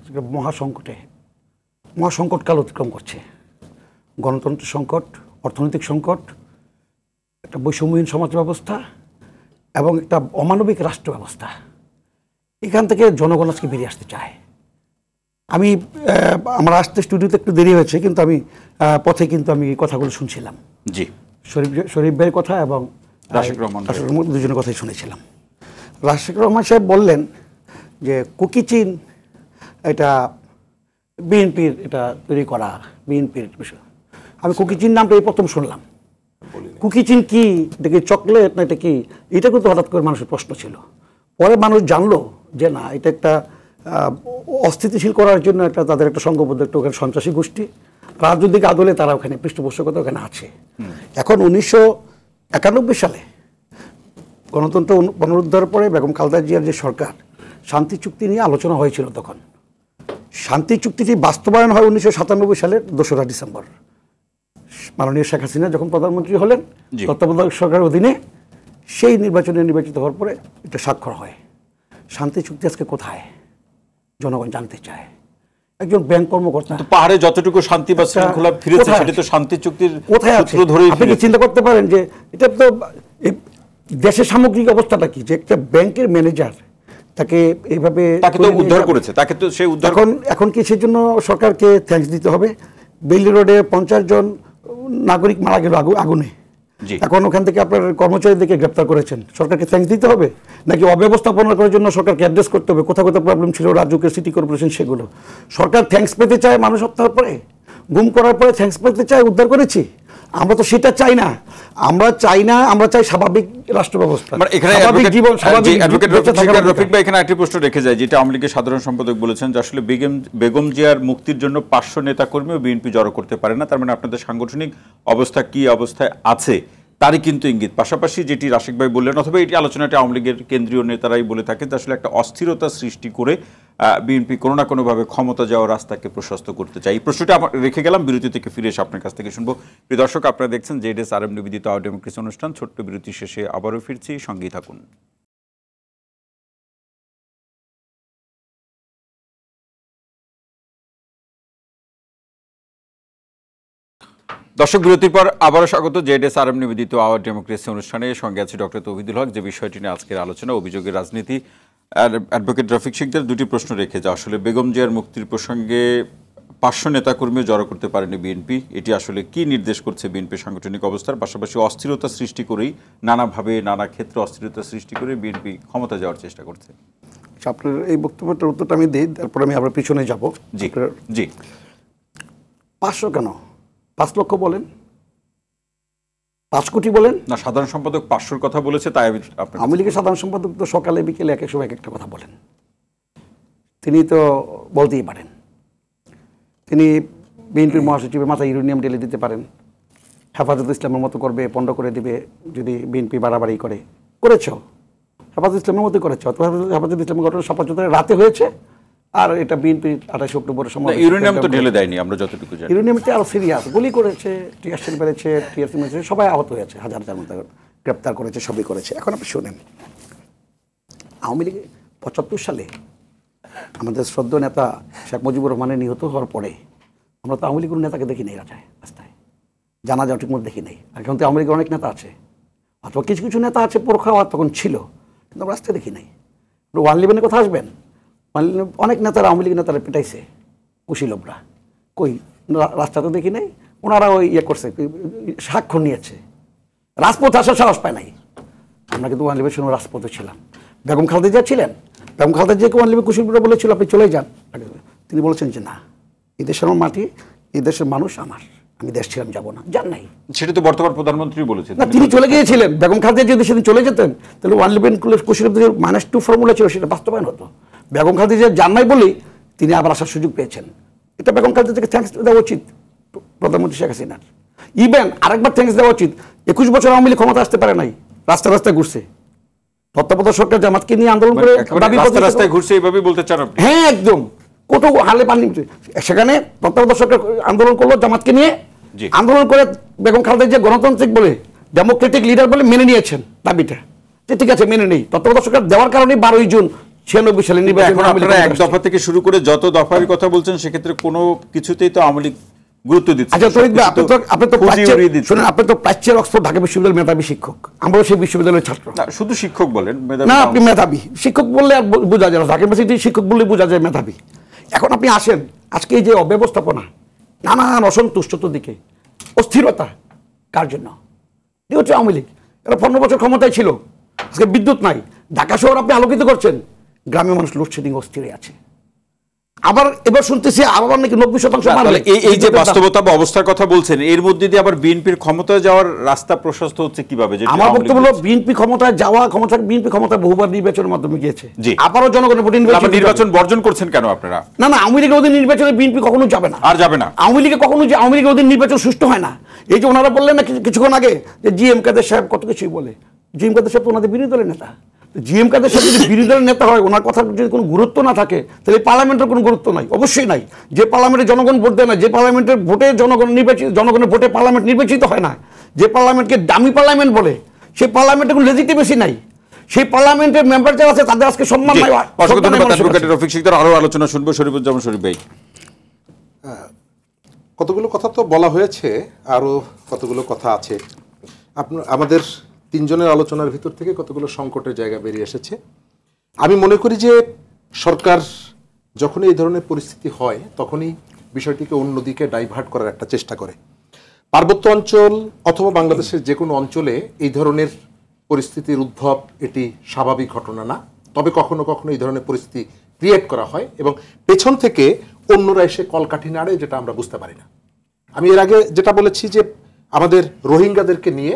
মহাসংকটকাল অতিক্রম করছে। গণতন্ত্র সংকট, অর্থনৈতিক সংকট, একটা বৈষম্যহীন সমাজ ব্যবস্থা এবং একটা অমানবিক রাষ্ট্র ব্যবস্থা, এখান থেকে জনগণ আজকে বেরিয়ে আসতে চায়। আমি আমার আসতে স্টুডিওতে একটু দেরি হয়েছে, কিন্তু আমি পথে কিন্তু আমি কথাগুলো শুনছিলাম। জি, শরীফ ভাইয়ের কথা এবং রাশিক রহমান দুজনের কথাই শুনেছিলাম। রাশিক রহমান সাহেব বললেন যে কুকি চীন এটা বিএনপির এটা তৈরি করা, বিএনপির বিষয়। আমি কুকি চীন নামটা এই প্রথম শুনলাম। কুকি চীন কি, এটা কি চকলেট না এটা কি, এটা কিন্তু হঠাৎ করে মানুষের প্রশ্ন ছিল। পরে মানুষ জানলো যে না, এটা একটা অস্থিতিশীল করার জন্য একটা তাদের একটা সংঘবদ্ধ একটা ওখানে সন্ত্রাসী গোষ্ঠী, রাজনৈতিক আদলে তারা ওখানে পৃষ্ঠপোষকতা ওখানে আছে। এখন 1991 সালে গণতন্ত্র পুনরুদ্ধারের পরে বেগম খালেদা জিয়ার যে সরকার, শান্তি চুক্তি নিয়ে আলোচনা হয়েছিল। তখন শান্তি চুক্তিটি বাস্তবায়ন হয় 1997 সালের 2রা ডিসেম্বর। মাননীয় শেখ হাসিনা যখন প্রধানমন্ত্রী হলেন, তত্ত্বাবধায়ক সরকারের অধীনে সেই নির্বাচিত হওয়ার পরে এটা স্বাক্ষর হয়। শান্তি চুক্তি আজকে কোথায় জনগণ জানতে চায়। একজন ব্যাংক কর্মকর্তা, পাহাড়ে যতটুকু শান্তি বা শৃঙ্খলা ফিরেছে সেটা তো শান্তি চুক্তির কোথায় আছে? আপনি কি চিন্তা করতে পারেন যে এটা তো দেশের সামগ্রিক অবস্থাটা কি, যে একটা ব্যাংকের ম্যানেজার তাকে এইভাবে উদ্ধার করেছে, তাকে তো সেই উদ্ধার। এখন কি সেই জন্য সরকারকে থ্যাঙ্কস দিতে হবে? বেইলি রোডে 50 জন নাগরিক মারা গেল আগুনে, এখন ওখান থেকে আপনার কর্মচারীদেরকে গ্রেপ্তার করেছেন, সরকারকে থ্যাঙ্কস দিতে হবে? নাকি অব্যবস্থাপনা করার জন্য সরকারকে অ্যাড্রেস করতে হবে কোথাও কোথাও প্রবলেম ছিল রাজ্যকে, সিটি কর্পোরেশন, সেগুলো? সরকার থ্যাঙ্কস পেতে চায় মানুষ হত্যার পরে, গুম করার পরে থ্যাঙ্কস পেতে চায় উদ্ধার করেছি। আমরা তো সেটা চাই না। আমরা চাই স্বাভাবিক রাষ্ট্র ব্যবস্থা, স্বাভাবিক জীবন, স্বাভাবিক। রফিক ভাই, এখানে একটি প্রশ্ন রেখে যায়, যেটা আওয়ামী লীগের সাধারণ সম্পাদক বলেছেন যে আসলে বেগম জিয়ার মুক্তির জন্য 500 নেতাকর্মীও বিএনপি জড়ো করতে পারে না। তার মানে আপনাদের সাংগঠনিক অবস্থা কি অবস্থায় আছে তারই কিন্তু ইঙ্গিত। পাশাপাশি যেটি রাশিক ভাই বললেন, অথবা এটি আলোচনাটি আওয়ামী লীগের কেন্দ্রীয় নেতারাই বলে থাকেন যে আসলে একটা অস্থিরতা সৃষ্টি করে বিএনপি কোনো না কোনোভাবে ক্ষমতা যাওয়ার রাস্তাকে প্রশস্ত করতে চাই। এই প্রশ্নটা রেখে গেলাম, বিরতি থেকে ফিরে এসে আপনার কাছ থেকে শুনবো। প্রিয় দর্শক, আপনারা দেখছেন ZSRM নিবেদিত আওয়ার ডেমোক্রেসি অনুষ্ঠান। ছোট্ট বিরতি শেষে আবারও ফিরছি, সঙ্গেই থাকুন। দর্শক, বিরতির পর আবারও স্বাগত ZSRM নিবেদিত আওয়ার ডেমোক্রেসি অনুষ্ঠানে। সঙ্গে আছে ডক্টর তৌহিদুল হক। যে বিষয়টি নিয়ে আজকের আলোচনা, অভিযোগের রাজনীতি। অ্যাডভোকেট রফিক শিকদার দুটি প্রশ্ন রেখে যা আসলে বেগম জিয়ার মুক্তির প্রসঙ্গে 500 নেতাকর্মীও জড়ো করতে পারেনি বিএনপি, এটি আসলে কি নির্দেশ করছে বিএনপির সাংগঠনিক অবস্থার? পাশাপাশি অস্থিরতা সৃষ্টি করেই নানাভাবে নানা ক্ষেত্রে অস্থিরতা সৃষ্টি করে বিএনপি ক্ষমতা যাওয়ার চেষ্টা করছে। আপনার এই বক্তব্যটার উত্তরটা আমি দিই, তারপরে আমি আবার পিছনে যাব। জি জি। 500 কেন? 5 লক্ষ বলেন, 5 কোটি বলেন না। সাধারণ সম্পাদক 500-র কথা বলেছে, তাই আওয়ামী লীগের সাধারণ সম্পাদক তো সকালে বিকেলে এক এক সময় এক একটা কথা বলেন। তিনি তো বলতেই পারেন। তিনি বিএনপির মহাসচিবের মাথায় ইউরেনিয়াম ঢেলে দিতে পারেন, হেফাজত ইসলামের মতো করবে, পণ্ড করে দিবে যদি বিএনপি বাড়াবাড়ি করেছ। হেফাজত ইসলামের মতো করেছ। হেফাজত ইসলামের ঘটনা ৭৫ রাতে হয়েছে, আর এটা বিএনপি 28 অক্টোবরের সময় ইউরেনিয়াম তো ঢেলে দেয়নি, আমরা যতটুকু জানি। ইউরেনিয়ামতে আরো সিরিয়াস গুলি করেছে, টিয়ারশেল মেরেছে, টিয়ারশেল মেরেছে, সবাই আহত হয়েছে, হাজার হাজার মতো গ্রেপ্তার করেছে, সবই করেছে। এখন আপনি শোনেন, আওয়ামী লীগ 75 সালে আমাদের শ্রদ্ধেয় নেতা শেখ মুজিবুর রহমানের নিহত হওয়ার পরে আমরা তো আওয়ামী লীগের নেতাকে দেখি নাই রাস্তায়, জানাজা ঠিকমতো দেখি নাই। আর এখন তো আওয়ামী লীগের অনেক নেতা আছে, অথবা কিছু কিছু নেতা আছে প্রখাওয়া তখন ছিল, কিন্তু আমরা রাস্তায় দেখি নাই। 111-এর কথা আসবেন, অনেক নেতারা আওয়ামী লীগ নেতারা পেটাইছে, কুশীলবরা, কই রাস্তাতে দেখি নাই। ওনারা ওই করছে, স্বাক্ষর নিয়েছে, রাজপথ আসার সাহস পায় নাই। আমরা কিন্তু 111-এর সময় রাজপথে ছিলাম। বেগম খালেদা জিয়া ছিলেন, বেগম খালেদা জিয়াকে 111 কুশীলবরা বলেছিল আপনি চলে যান। তিনি বলেছেন যে না, এই দেশের মাটি, এই দেশের মানুষ আমার, আমি দেশ ছিলাম, যাবো না। যান নাই, সেটা তো বর্তমান প্রধানমন্ত্রী বলেছেন। না, তিনি চলে গিয়েছিলেন। বেগম খালেদা জিয়া যদি সেদিন চলে যেতেন তাহলে 111 কুশীলবদের -2 ফর্মুলা ছিল, সেটা বাস্তবায়ন হতো। বেগম খালেদা জিয়া যান নাই বলেই তিনি আবার আসার সুযোগ পেয়েছেন। এটা বেগম খালেদা জিয়াকে থ্যাঙ্কস দেওয়া উচিত প্রধানমন্ত্রী শেখ হাসিনার। ইভেন আরেকবার থ্যাঙ্কস দেওয়া উচিত, 21 বছর আওয়ামী লীগ ক্ষমতা আসতে পারে নাই, রাস্তা রাস্তায় ঘুরছে, তত্ত্বাবধায়ক সরকার জামাতকে নিয়ে আন্দোলন করে রাস্তায় ঘুরছে, এইভাবে বলতে চান? হ্যাঁ, একদম। কত হালে পানি, সেখানে তত্ত্বাবধায়ক সরকার আন্দোলন করলো জামাতকে নিয়ে, আন্দোলন করে বেগম খালেদা জিয়া গণতান্ত্রিক বলে, ডেমোক্রেটিক লিডার বলে মেনে নিয়েছেন দাবিটা, ঠিক আছে মেনে নেই। তত্ত্বাবধায়ক সরকার দেওয়ার কারণে 12 জুন 96 সালে নির্বাচন। এক দফা থেকে শুরু করে যত দফার কথা বলছেন, সেক্ষেত্রে কোনো কিছুতেই তো আওয়ামী লীগ গুরুত্ব দিচ্ছে। আচ্ছা, আপনি তো প্রাচ্যের অক্সফোর্ড ঢাকা বিশ্ববিদ্যালয়ের মেধাবী শিক্ষক, আমরাও সেই বিশ্ববিদ্যালয়ের ছাত্র। শুধু শিক্ষক বলেন না, আপনি মেধাবী শিক্ষক বললে বোঝা যায়, ঢাকা ইউনিভার্সিটির শিক্ষক বললে বোঝা যায় মেধাবী। এখন আপনি আসেন, আজকে এই যে অব্যবস্থাপনা, নানান অসন্তুষ্টতার দিকে, অস্থিরতা, কার জন্য? এটি হচ্ছে আওয়ামী লীগ। এরা 15 বছর ক্ষমতায় ছিল, আজকে বিদ্যুৎ নাই, ঢাকা শহর আপনি আলোকিত করছেন, গ্রামের মানুষ লোডশেডিং অস্থিরে আছে। আবার এবার শুনতেছি আবার নাকি 90% এই যে বাস্তবতা বা অবস্থার কথা বলছেন, এর মধ্যে দিয়ে আবার বিএনপির ক্ষমতায় যাওয়ার রাস্তা প্রশস্ত হচ্ছে কিভাবে? আমার বক্তব্য হলো বিএনপি ক্ষমতায় যাওয়া, বিএনপি ক্ষমতায় বহুবার নির্বাচনের মাধ্যমে গিয়েছে, আবারও জনগণের ভোটে নির্বাচন বর্জন করছেন কেন আপনারা? না না, আওয়ামী লীগের অধীন নির্বাচনে বিএনপি কখনো যাবে না, আর যাবে না। আওয়ামী লীগে কখনো, যে আওয়ামী লীগের অধীন নির্বাচন সুষ্ঠু হয় না। এই যে ওনারা বললেন না কিছুক্ষণ আগে যে জিএম কাদের সাহেব কত কিছুই বলে, জিএম কাদের সাহেব তো ওনাদের বিরোধী দলের নেতা। জিএম কাদের সাহেব যদি বিরোধী দলের নেতা হয়, ওনার কথা যদি কোনো গুরুত্ব না থাকে, তাহলে পার্লামেন্টের কোনো গুরুত্ব নাই, অবশ্যই নাই। যে পার্লামেন্টে জনগণ ভোট দেয় না, যে পার্লামেন্টের ভোটে জনগণের ভোটে পার্লামেন্ট নির্বাচিত হয় না, যে পার্লামেন্টকে দামি পার্লামেন্ট বলে, সেই পার্লামেন্টের কোনো লেজিটিমেসি নাই। সেই পার্লামেন্টের মেম্বার যারা আছে তাদের আজকে সম্মান নাই। রফিক সিকদার, আরো আলোচনা শুনবো। শরীফুজ্জামান শরীফ ভাই, কতগুলো কথা তো বলা হয়েছে, আরো কতগুলো কথা আছে। আমাদের তিনজনের আলোচনার ভিতর থেকে কতগুলো সংকটের জায়গা বেরিয়ে এসেছে। আমি মনে করি যে সরকার যখনই এই ধরনের পরিস্থিতি হয়, তখনই বিষয়টিকে অন্যদিকে ডাইভার্ট করার একটা চেষ্টা করে। পার্বত্য অঞ্চল অথবা বাংলাদেশের যে কোনো অঞ্চলে এই ধরনের পরিস্থিতির উদ্ভব এটি স্বাভাবিক ঘটনা না, তবে কখনো কখনো এই ধরনের পরিস্থিতি ক্রিয়েট করা হয় এবং পেছন থেকে অন্যরা এসে কলকাঠি নাড়ে, যেটা আমরা বুঝতে পারি না। আমি এর আগে যেটা বলেছি যে আমাদের রোহিঙ্গাদেরকে নিয়ে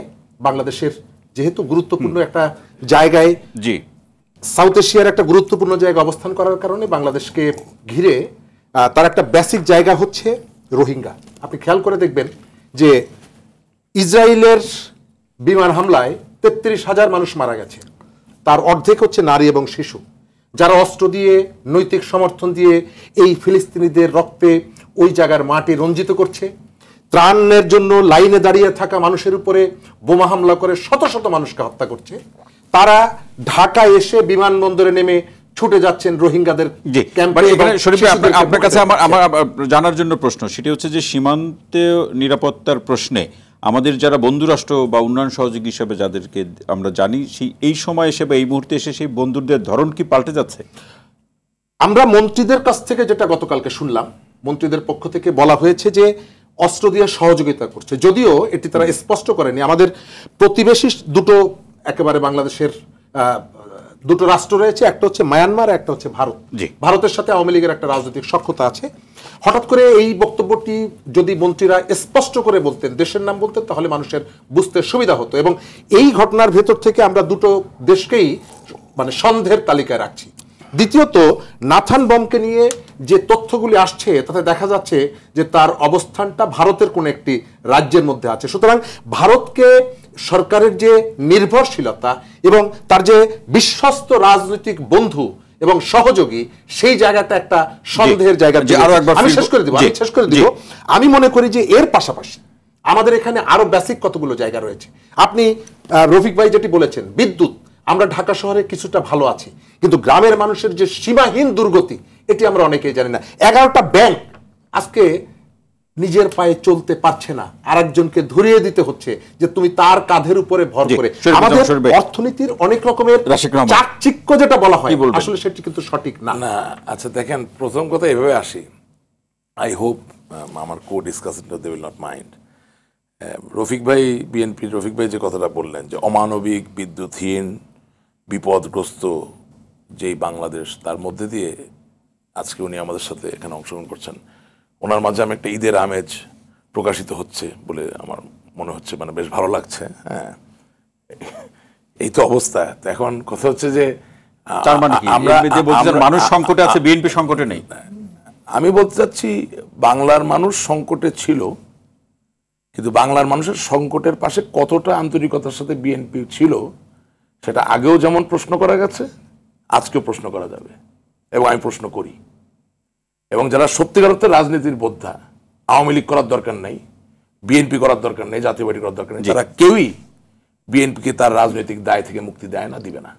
বাংলাদেশের যেহেতু গুরুত্বপূর্ণ একটা জায়গায়, জি, সাউথ এশিয়ার একটা গুরুত্বপূর্ণ জায়গায় অবস্থান করার কারণে বাংলাদেশকে ঘিরে তার একটা বেসিক জায়গা হচ্ছে রোহিঙ্গা। আপনি খেয়াল করে দেখবেন যে ইসরায়েলের বিমান হামলায় 33,000 মানুষ মারা গেছে, তার অর্ধেক হচ্ছে নারী এবং শিশু, যারা অস্ত্র দিয়ে, নৈতিক সমর্থন দিয়ে এই ফিলিস্তিনিদের রক্তে ওই জায়গার মাটি রঞ্জিত করছে। ত্রাণের জন্য লাইনে দাঁড়িয়ে থাকা মানুষের উপরে বোমা হামলা করে শত শত মানুষকে হত্যা করছে। তারা ঢাকায় এসে বিমানবন্দরে নেমে ছুটে যাচ্ছেন রোহিঙ্গাদের ক্যাম্পে। আপনার কাছে আমার জানার জন্য প্রশ্ন, সেটি হচ্ছে যে সীমান্তে নিরাপত্তার প্রশ্নে আমাদের যারা বন্ধুরাষ্ট্র বা উন্নয়ন সহযোগী হিসেবে যাদেরকে আমরা জানি, সেই এই সময় এসে বা এই মুহূর্তে এসে সেই বন্ধুদের ধরন কি পাল্টে যাচ্ছে? আমরা মন্ত্রীদের কাছ থেকে যেটা গতকালকে শুনলাম, মন্ত্রীদের পক্ষ থেকে বলা হয়েছে যে অস্ত্র দিয়ে সহযোগিতা করছে, যদিও এটি তারা স্পষ্ট করেনি। আমাদের প্রতিবেশী দুটো একেবারে বাংলাদেশের দুটো রাষ্ট্র রয়েছে, একটা হচ্ছে মায়ানমার, একটা হচ্ছে ভারত। ভারতের সাথে আওয়ামী লীগের একটা রাজনৈতিক সখ্যতা আছে। হঠাৎ করে এই বক্তব্যটি যদি মন্ত্রীরা স্পষ্ট করে বলতেন, দেশের নাম বলতেন, তাহলে মানুষের বুঝতে সুবিধা হতো। এবং এই ঘটনার ভেতর থেকে আমরা দুটো দেশকেই মানে সন্দেহের তালিকায় রাখছি। দ্বিতীয়ত, নাথান বমকে নিয়ে যে তথ্যগুলি আসছে তাতে দেখা যাচ্ছে যে তার অবস্থানটা ভারতের কোন একটি রাজ্যের মধ্যে আছে। সুতরাং ভারতকে সরকারের যে নির্ভরশীলতা এবং তার যে বিশ্বস্ত রাজনৈতিক বন্ধু এবং সহযোগী, সেই জায়গাটা একটা সন্দেহের জায়গা। আমি শেষ করে দিব। আমি মনে করি যে এর পাশাপাশি আমাদের এখানে আরো বেসিক কতগুলো জায়গা রয়েছে। আপনি রফিক ভাই যেটি বলেছেন, বিদ্যুৎ, আমরা ঢাকা শহরে কিছুটা ভালো আছি, কিন্তু গ্রামের মানুষের যে সীমাহীন দুর্গতি, এটি আমরা অনেকেই জানি না। 11টা ব্যাংক আজকে নিজের পায়ে চলতে পারছে না, আরেকজনকে ধরিয়ে দিতে হচ্ছে যে তুমি তার কাঁধের উপরে ভর করে। আমাদের অর্থনীতির অনেক রকমের চাকচিক্য যেটা বলা হয়, আসলে সেটি কিন্তু সঠিক না। আচ্ছা দেখেন, প্রথম কথা এভাবে আসি, আই হোপ আমার co discussant they will not mind. Rafiq ভাই, বিএনপির রফিক ভাই যে কথাটা বললেন যে অমানবিক, বিদ্যুৎহীন, বিপদগ্রস্ত যেই বাংলাদেশ, তার মধ্যে দিয়ে আজকে উনি আমাদের সাথে এখানে অংশগ্রহণ করছেন। ওনার মাঝে আমি একটা ঈদের আমেজ প্রকাশিত হচ্ছে বলে আমার মনে হচ্ছে, মানে বেশ ভালো লাগছে। হ্যাঁ, এই তো অবস্থা। তো এখন কথা হচ্ছে যে মানুষ সংকটে আছে, বিএনপি সংকটে নেই। আমি বলতে চাচ্ছি বাংলার মানুষ সংকটে ছিল, কিন্তু বাংলার মানুষের সংকটের পাশে কতটা আন্তরিকতার সাথে বিএনপি ছিল, সেটা আগেও যেমন প্রশ্ন করা গেছে, আজকেও প্রশ্ন করা যাবে, এবং আমি প্রশ্ন করি। এবং যারা সত্যিকার অর্থে রাজনীতির বোদ্ধা, আওয়ামী লীগ করার দরকার নেই, বিএনপি করার দরকার নেই, জাতীয় পার্টি করার দরকার নেই, যারা কেউই বিএনপিকে তার রাজনৈতিক দায় থেকে মুক্তি দেয় না, দিবে না।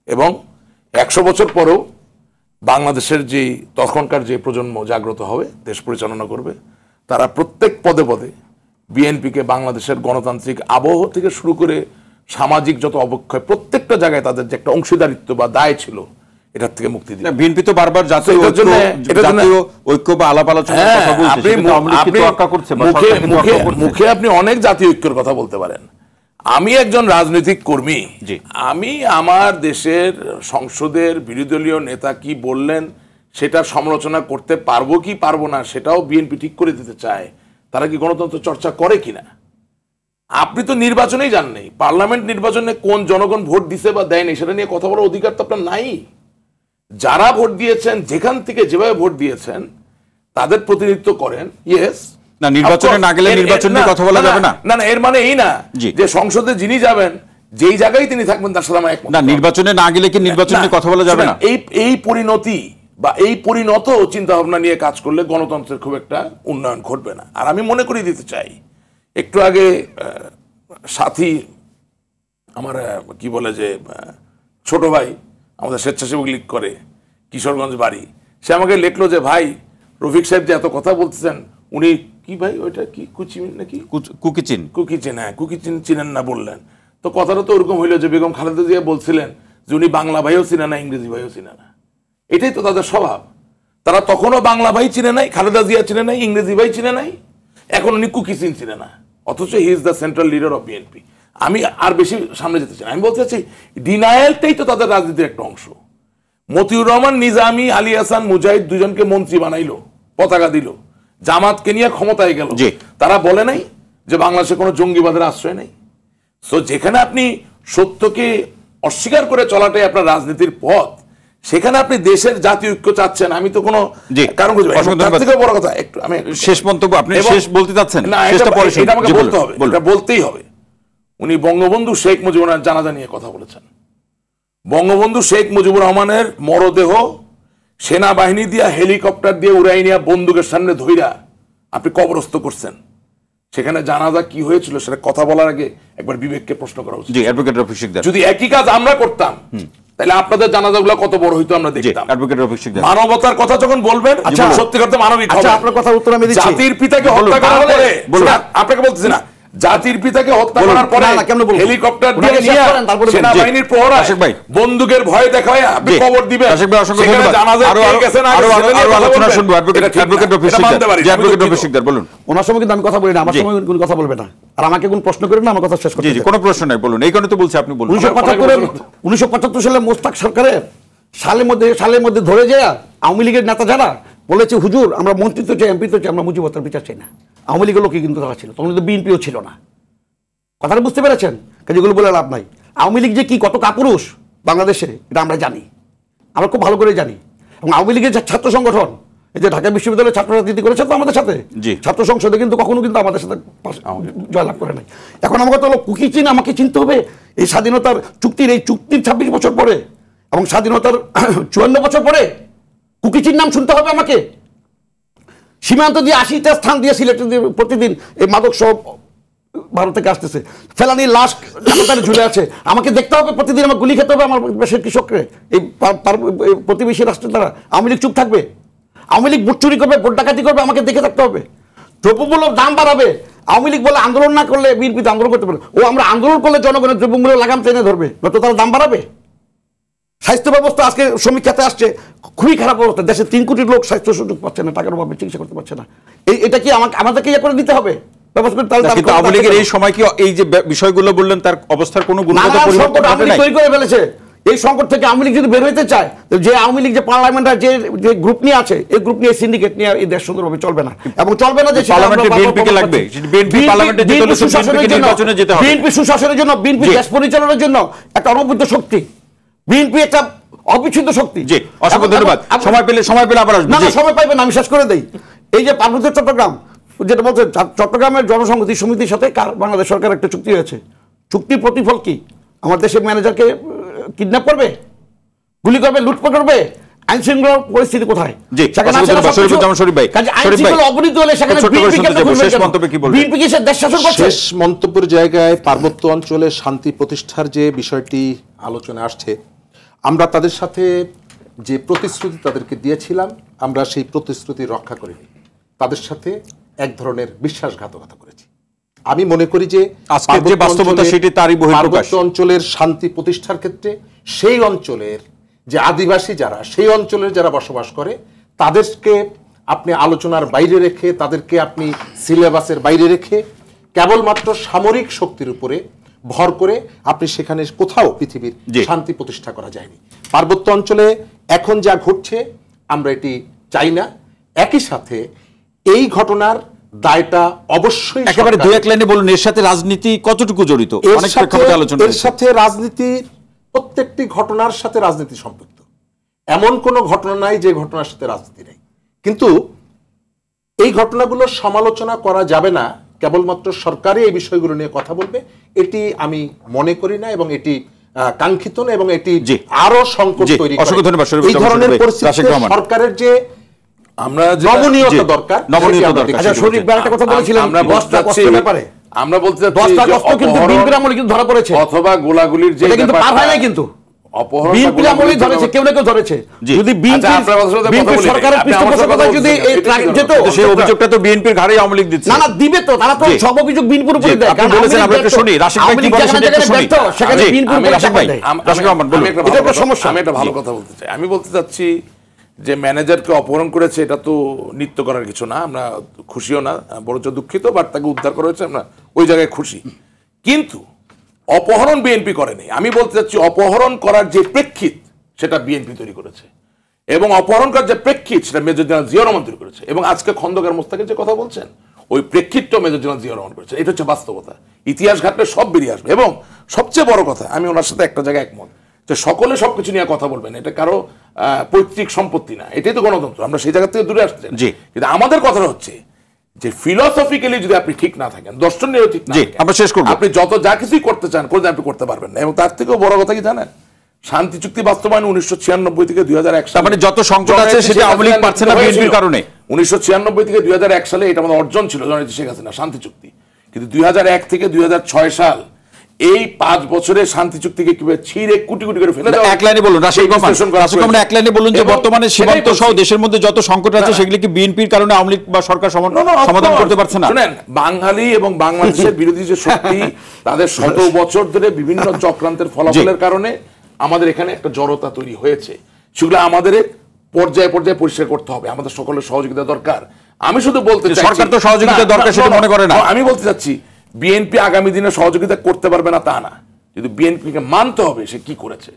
এবং 100 বছর পরেও বাংলাদেশের যে তখনকার যে প্রজন্ম জাগ্রত হবে, দেশ পরিচালনা করবে, তারা প্রত্যেক পদে পদে বিএনপিকে বাংলাদেশের গণতান্ত্রিক আবহ থেকে শুরু করে সামাজিক যত অবক্ষয়, প্রত্যেকটা জায়গায় তাদের যে একটা অংশীদারিত্ব বা দায় ছিল, এটার থেকে মুক্তি দিবে। বিএনপি তো বারবার জাতীয় ঐক্য বা আলাপ আলোচনার কথা বলছে, মুখে আপনি অনেক জাতীয় ঐক্যের কথা বলতে পারেন। আমি একজন রাজনৈতিক কর্মী, আমি আমার দেশের সংসদের বিরোধী দলীয় নেতা কি বললেন সেটার সমালোচনা করতে পারবো কি পারবো না সেটাও বিএনপি ঠিক করে দিতে চায়। তারা কি গণতন্ত্র চর্চা করে কিনা? আপনি তো নির্বাচনেই যান নাই, পার্লামেন্ট নির্বাচনে কোন জনগণ ভোট দিছে বা দেয়নি সেটা নিয়ে কথা বলার অধিকার তো আপনার নাই। যারা ভোট দিয়েছেন, যেখান থেকে যেভাবে ভোট দিয়েছেন তাদের প্রতিনিধিত্ব করেন। ইয়েস, না নির্বাচনে না গেলে নির্বাচন নিয়ে কথা বলা যাবে না। না না, এর মানে এই না যে সংসদে যিনি যাবেন যেই জায়গায় তিনি থাকবেন তার সাথে আমার একমত না। নির্বাচনে না গেলে কি নির্বাচন নিয়ে কথা বলা যাবে না? এই পরিণতি বা এই পরিণত চিন্তা ভাবনা নিয়ে কাজ করলে গণতন্ত্রের খুব একটা উন্নয়ন ঘটবে না। আর আমি মনে করিয়ে দিতে চাই, একটু আগে সাথী আমার কি বলে যে ছোট ভাই আমাদের স্বেচ্ছাসেবক লীগ করে, কিশোরগঞ্জ বাড়ি, সে আমাকে লিখলো যে ভাই রফিক সাহেব যে এত কথা বলতেছেন উনি কি ভাই ওইটা কি কুচিমিন নাকি কুকিচিন, হ্যাঁ কুকিচিন চিনেন না বললেন। তো কথাটা তো ওরকম হইলো যে বেগম খালেদা জিয়া বলছিলেন যে উনি বাংলা ভাইও চিনে না, ইংরেজি ভাইও চিনে না। এটাই তো তাদের স্বভাব। তারা তখনও বাংলা ভাই চিনে নাই, খালেদা জিয়া চিনে নাই, ইংরেজি ভাই চিনে নাই, এখন উনি কুকিচিন চিনে না, অথচ he is the central leader of BNP. আমি আর বেশি সামনে যেতে চাই, আমি বলতে চাচ্ছি ডিনায়ালটাই তো তাদের রাজনীতির একটা অংশ। মতিউর রহমান নিজামী, আলী হাসান মুজাহিদ দুজনকে মন্ত্রী বানাইলো, পতাকা দিল, জামাতকে নিয়ে ক্ষমতায় গেল, তারা বলে নাই যে বাংলাদেশে কোনো জঙ্গিবাদের আশ্রয় নেই। সো যেখানে আপনি সত্যকে অস্বীকার করে চলাটাই আপনার রাজনীতির পথ, সেখানে আপনি দেশের জাতীয় ঐক্য চাচ্ছেন, আমি তো কোনো কারণ বড় কথা একটু আমি শেষ মন্তব্য আপনি শেষ বলতে চাচ্ছেন না, এটা আমাকে বলতে হবে, এটা বলতেই হবে। উনি বঙ্গবন্ধু শেখ মুজিবুর রহমান জানাজা নিয়ে কথা বলেছেন। বঙ্গবন্ধু শেখ মুজিবুর রহমানের মরদেহ সেনাবাহিনী দিয়া হেলিকপ্টার দিয়ে উড়াই নিয়ে বন্দুকের সামনে ধইরা আপনি কবরস্থ করছেন। সেখানে জানাজা কি হয়েছিল সেটা কথা বলার আগে একবার বিবেককে প্রশ্ন করা উচিত। যদি একই কাজ আমরা করতাম তাহলে আপনাদের জানাজাগুলো কত বড় হইতো আমরা দেখতাম। মানবতার কথা যখন বলবেন, সত্যিকার মানবিক হবে। আপনার কথার উত্তর আমি দিচ্ছি। জাতির পিতাকে হত্যা করা হলে, আপনাকে বলতেছি না, জাতির পিতাকে হত্যা করার পরে হেলিকপ্টার দিয়ে নিয়ে সেনাবাহিনীর প্রহরা বন্দুকের ভয় দেখায় আপনি কবর দিবেন, সেখানে জানাজা কে গেছেন আলোচনা শুনবো। বলুন। ওনার সময় কিন্তু আমি কথা বলি না, আমার সময় কোন কথা বলবে না, আর আমাকে কোন প্রশ্ন করেন না, আমার কথা শেষ করতে। কোনো প্রশ্ন নাই, বলুন। এই কারণে তো বলছি আপনি বলুন। 1975 সালে মোস্তাক সরকারের সালের মধ্যে ধরে যায় আওয়ামী লীগের নেতা যারা বলেছে হুজুর আমরা মন্ত্রিত্ব চাই, এমপি তো চাই, আমরা মুজিবতার বিচার চাই না। আওয়ামী লীগের লোকই কিন্তু তারা ছিল, তখন কিন্তু বিএনপিও ছিল না। কথাটা বুঝতে পেরেছেন? যেগুলো বলে লাভ নাই। আওয়ামী লীগ যে কি কত কাপুরুষ বাংলাদেশে এটা আমরা জানি, আমরা খুব ভালো করে জানি। এবং আওয়ামী লীগের যে ছাত্র সংগঠন, এই যে ঢাকা বিশ্ববিদ্যালয়ের ছাত্র রাজনীতি করেছে তো আমাদের সাথে, ছাত্র সংসদে কিন্তু কখনো কিন্তু আমাদের সাথে জয়লাভ করে নাই। এখন আমাকে তো কুকিচিন আমাকে চিনতে হবে এই স্বাধীনতার চুক্তির, এই চুক্তির 26 বছর পরে এবং স্বাধীনতার 54 বছর পরে কুকিচির নাম শুনতে হবে আমাকে। সীমান্ত দিয়ে 80টা স্থান দিয়ে সিলেক্ট প্রতিদিন এই মাদক সব ভারত থেকে আসতেছে, ফেলানির লাশ ঝুলে আছে, আমাকে দেখতে হবে প্রতিদিন, আমার গুলি খেতে হবে আমার দেশের কৃষককে। এই প্রতিবেশী রাষ্ট্রের দ্বারা আওয়ামী লীগ চুপ থাকবে? আওয়ামী লীগ ভোট চুরি করবে, ভোট ডাকাতি করবে, আমাকে দেখে থাকতে হবে। দ্রব্যমূল্যের দাম বাড়াবে, আওয়ামী লীগ বলে আন্দোলন না করলে বিএনপিতে আন্দোলন করতে পারে, ও আমরা আন্দোলন করলে জনগণের দ্রব্যমূল্য লাগাম টেনে ধরবে, নয়তো তারা দাম বাড়াবে। স্বাস্থ্য ব্যবস্থা আজকে সমীক্ষাতে আসছে খুবই খারাপ অবস্থা, দেশে 3 কোটি লোক স্বাস্থ্য সুযোগ পাচ্ছে না, টাকার অভাবে চিকিৎসা করতে পারছে না। এটা কি আমাদেরকে ইয়ে করে দিতে হবে? আওয়ামী লীগের এই সময় কি এই যে বিষয়গুলো বললেন তার অবস্থার কোনো গুরুত্ব পরিবর্তন তৈরি করে ফেলেছে? এই সংকট থেকে আওয়ামী লীগ যদি বের হইতে চায়, যে আওয়ামী লীগ যে পার্লামেন্টার যে গ্রুপ নিয়ে আছে, এই গ্রুপ নিয়ে সিন্ডিকেট নিয়ে এই দেশ সুন্দরভাবে চলবে না, এবং চলবে না যে বিএনপি সুশাসনের জন্য, বিএনপি দেশ পরিচালনার জন্য একটা অনবদ্য শক্তি, বিএনপি একটা অবিচ্ছেদ্য শক্তি। জি, অসংখ্য ধন্যবাদ। সময় পেলে আবার আসবেন। না সময় পাইবেন, আমি শেষ করে দেই। এই যে পার্বত্য চট্টগ্রাম যেটা বলছে, চট্টগ্রামের জনসংহতি সমিতির সাথে বাংলাদেশ সরকার একটা চুক্তি হয়েছে। চুক্তির প্রতিফল কি? আমার দেশের ম্যানেজারকে কিডন্যাপ করবে, গুলি করবে, লুটপাট করবে, আইন শৃঙ্খলা পরিস্থিতি কোথায়? শেষ মন্তব্যের জায়গায় পার্বত্য অঞ্চলে শান্তি প্রতিষ্ঠার যে বিষয়টি আলোচনা আসছে, আমরা তাদের সাথে যে প্রতিশ্রুতি তাদেরকে দিয়েছিলাম, আমরা সেই প্রতিশ্রুতি রক্ষা করিনি, তাদের সাথে এক ধরনের বিশ্বাসঘাতকতা করেছি। আমি মনে করি যে আজকের যে বাস্তবতা সেটি তারই বহিঃপ্রকাশ। পার্বত্য অঞ্চলের শান্তি প্রতিষ্ঠার ক্ষেত্রে সেই অঞ্চলের যে আদিবাসী যারা সেই অঞ্চলের যারা বসবাস করে তাদেরকে আপনি আলোচনার বাইরে রেখে, তাদেরকে আপনি সিলেবাসের বাইরে রেখে কেবলমাত্র সামরিক শক্তির উপরে ভর করে আপনি সেখানে কোথাও পৃথিবীর শান্তি প্রতিষ্ঠা করা যায়নি। পার্বত্য অঞ্চলে এখন যা ঘটছে আমরা এটি চাই না। একই সাথে এই ঘটনার দায়টা অবশ্যই একেবারে দুই এক লাইনে বলুন, এর সাথে রাজনীতি কতটুকু জড়িত? অনেক প্রেক্ষাপটে আলোচনা। এর সাথে রাজনীতি, প্রত্যেকটি ঘটনার সাথে রাজনীতি সম্পৃক্ত। এমন কোনো ঘটনা নাই যে ঘটনার সাথে রাজনীতি নেই। কিন্তু এই ঘটনাগুলোর সমালোচনা করা যাবে না, কেবলমাত্র সরকারই এই বিষয়গুলো নিয়ে কথা বলবে, এটি আমি মনে করি না এবং এটি কাঙ্ক্ষিত না এবং এটি আরো সংকট তৈরি করে। এই ধরনের পরিস্থিতিতে সরকারের যে আমরা নমনীয়তা দরকার, নমনীয়তা দরকার। আচ্ছা শরীফ ভাই একটা কথা বলেছিলেন, আমরা বলতে চাচ্ছি ব্যাপারে, আমরা বলতে চাচ্ছি 10টা কষ্ট কিন্তু বিএনপির আমলে কিন্তু ধরা পড়েছে, অথবা গোলাগুলির যে কিন্তু পার হয় না, কিন্তু বিএনপির আমলে ধরেছে, কেউ না কেউ ধরেছে। যদি বিএনপি সরকারের পৃষ্ঠপোষকতায় যদি এই ট্রাক যেত, সেই অভিযোগটা তো বিএনপির ঘাড়েই আওয়ামী লীগ দিচ্ছে। না না দিবে তো, তারা তো সব অভিযোগ বিএনপির উপরে দেয়। আপনি বলেছেন, আমরা একটু শুনি রাশিদ ভাই কি বলে সেটা একটু শুনি। সেখানে বিএনপির উপরে রাশিদ ভাই, রাশিদ রহমান বলুন। এটা একটা সমস্যা। আমি একটা ভালো কথা বলতে চাই। আমি বলতে চাচ্ছি যে ম্যানেজারকে অপহরণ করেছে এটা তো নিত্য করার কিছু না, আমরা খুশিও না, বরঞ্চ দুঃখিত, বাট তাকে উদ্ধার করা হয়েছে, আমরা ওই জায়গায় খুশি। কিন্তু অপহরণ বিএনপি করেনি। আমি বলতে চাচ্ছি অপহরণ করার যে প্রেক্ষিত সেটা বিএনপি তৈরি করেছে, এবং অপহরণ করার যে প্রেক্ষিত সেটা মেজর জেনারেল জিয়া রহমান তৈরি করেছে, এবং আজকে খন্দকার মোস্তাকের যে কথা বলছেন ওই প্রেক্ষিতটাও মেজর জেনারেল জিয়া রহমান করেছে। এটা হচ্ছে বাস্তবতা। ইতিহাস ঘাটলে সব বেরিয়ে আসবে। এবং সবচেয়ে বড় কথা, আমি ওনার সাথে একটা জায়গায় একমত যে সকলে সবকিছু নিয়ে কথা বলবেন, এটা কারো পৈতৃক সম্পত্তি না, এটাই তো গণতন্ত্র, আমরা সেই জায়গা থেকে দূরে আসতে চাই। কিন্তু আমাদের কথাটা হচ্ছে যে ফিলোসফিক্যালি যদি আপনি ঠিক না থাকেন, দর্শন নিয়েও ঠিক না থাকেন, আমরা শেষ করব, আপনি যত যা কিছুই করতে চান আপনি করতে পারবেন না। এবং তার থেকেও বড় কথা কি জানেন, শান্তি চুক্তি বাস্তবায়ন 1996 থেকে 2001 সালে, মানে যত সংকট আছে সেটা আওয়ামী লীগ পারছে না বিএনপির কারণে। 1996 থেকে 2001 সালে এটা আমাদের অর্জন ছিল, জননেত্রী শেখ হাসিনা, শান্তি চুক্তি। কিন্তু 2001 থেকে 2006 সাল এই 5 বছরে শান্তি চুক্তিকে কিভাবে ছিঁড়ে কুটি কুটি করে ফেলে দেওয়া। এক লাইনে বলুন রাশিদ রহমান, এক লাইনে বলুন যে বর্তমানে সীমান্ত সহ দেশের মধ্যে যত সংকট আছে সেগুলি কি বিএনপির কারণে আওয়ামী লীগ বা সরকার সমাধান করতে পারছে না? শুনেন, বাঙালি এবং বাংলাদেশের বিরোধী যে শক্তি, তাদের শত বছর ধরে বিভিন্ন চক্রান্তের ফলাফলের কারণে আমাদের এখানে একটা জড়তা তৈরি হয়েছে। সেগুলো আমাদের পর্যায়ে পর্যায়ে পরিষ্কার করতে হবে, আমাদের সকলের সহযোগিতা দরকার। আমি শুধু বলতে চাই সরকার তো সহযোগিতা দরকার সেটা মনে করে না। আমি বলতে চাচ্ছি বিএনপি আগামী দিনে সহযোগিতা করতে পারবে না তা না, কিন্তু বিএনপিকে মানতে হবে সে কি করেছে।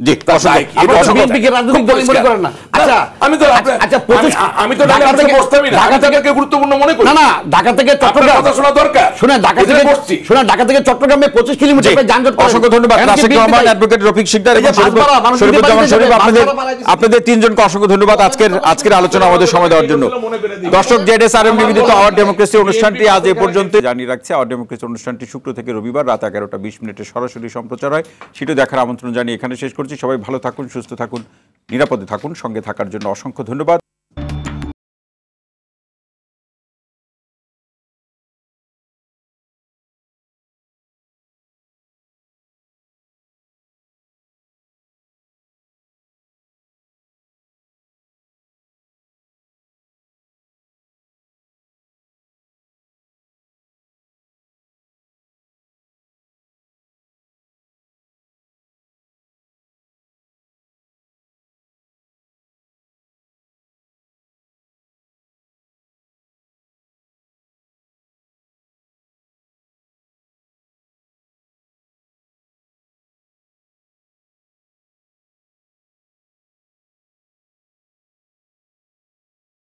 বিএনপিকে রাজনৈতিক দল মনে করেন না। আচ্ছা আমি তো ঢাকা থেকে বসতামই না, ঢাকা থেকে গুরুত্বপূর্ণ মনে করি। না না, ঢাকা থেকে চট্টগ্রাম কথা শোনা দরকার। শুনে ঢাকা থেকে চট্টগ্রামে 25 কিলোমিটার যানজট। অসংখ্য ধন্যবাদ রাশিদ রহমান, অ্যাডভোকেট রফিক শিকদার এবং শরীফুজ্জামান শরীফ, আপনাদের তিনজনকে অসংখ্য ধন্যবাদ আজকের আলোচনা আমাদের সময় দেওয়ার জন্য। দর্শক, জেডএসআরএম নিবেদিত আওয়ার ডেমোক্রেসি অনুষ্ঠানটি আজ এ পর্যন্ত। জানিয়ে রাখছি, আওয়ার ডেমোক্রেসি অনুষ্ঠানটি শুক্র থেকে রবিবার রাত 11টা 20 সরাসরি সম্প্রচার হয়। সেটা দেখার আমন্ত্রণ জানিয়ে এখানে শেষ করছি। সবাই ভালো থাকুন, সুস্থ থাকুন, নিরাপদে থাকুন। সঙ্গে থাকার জন্য অসংখ্য ধন্যবাদ।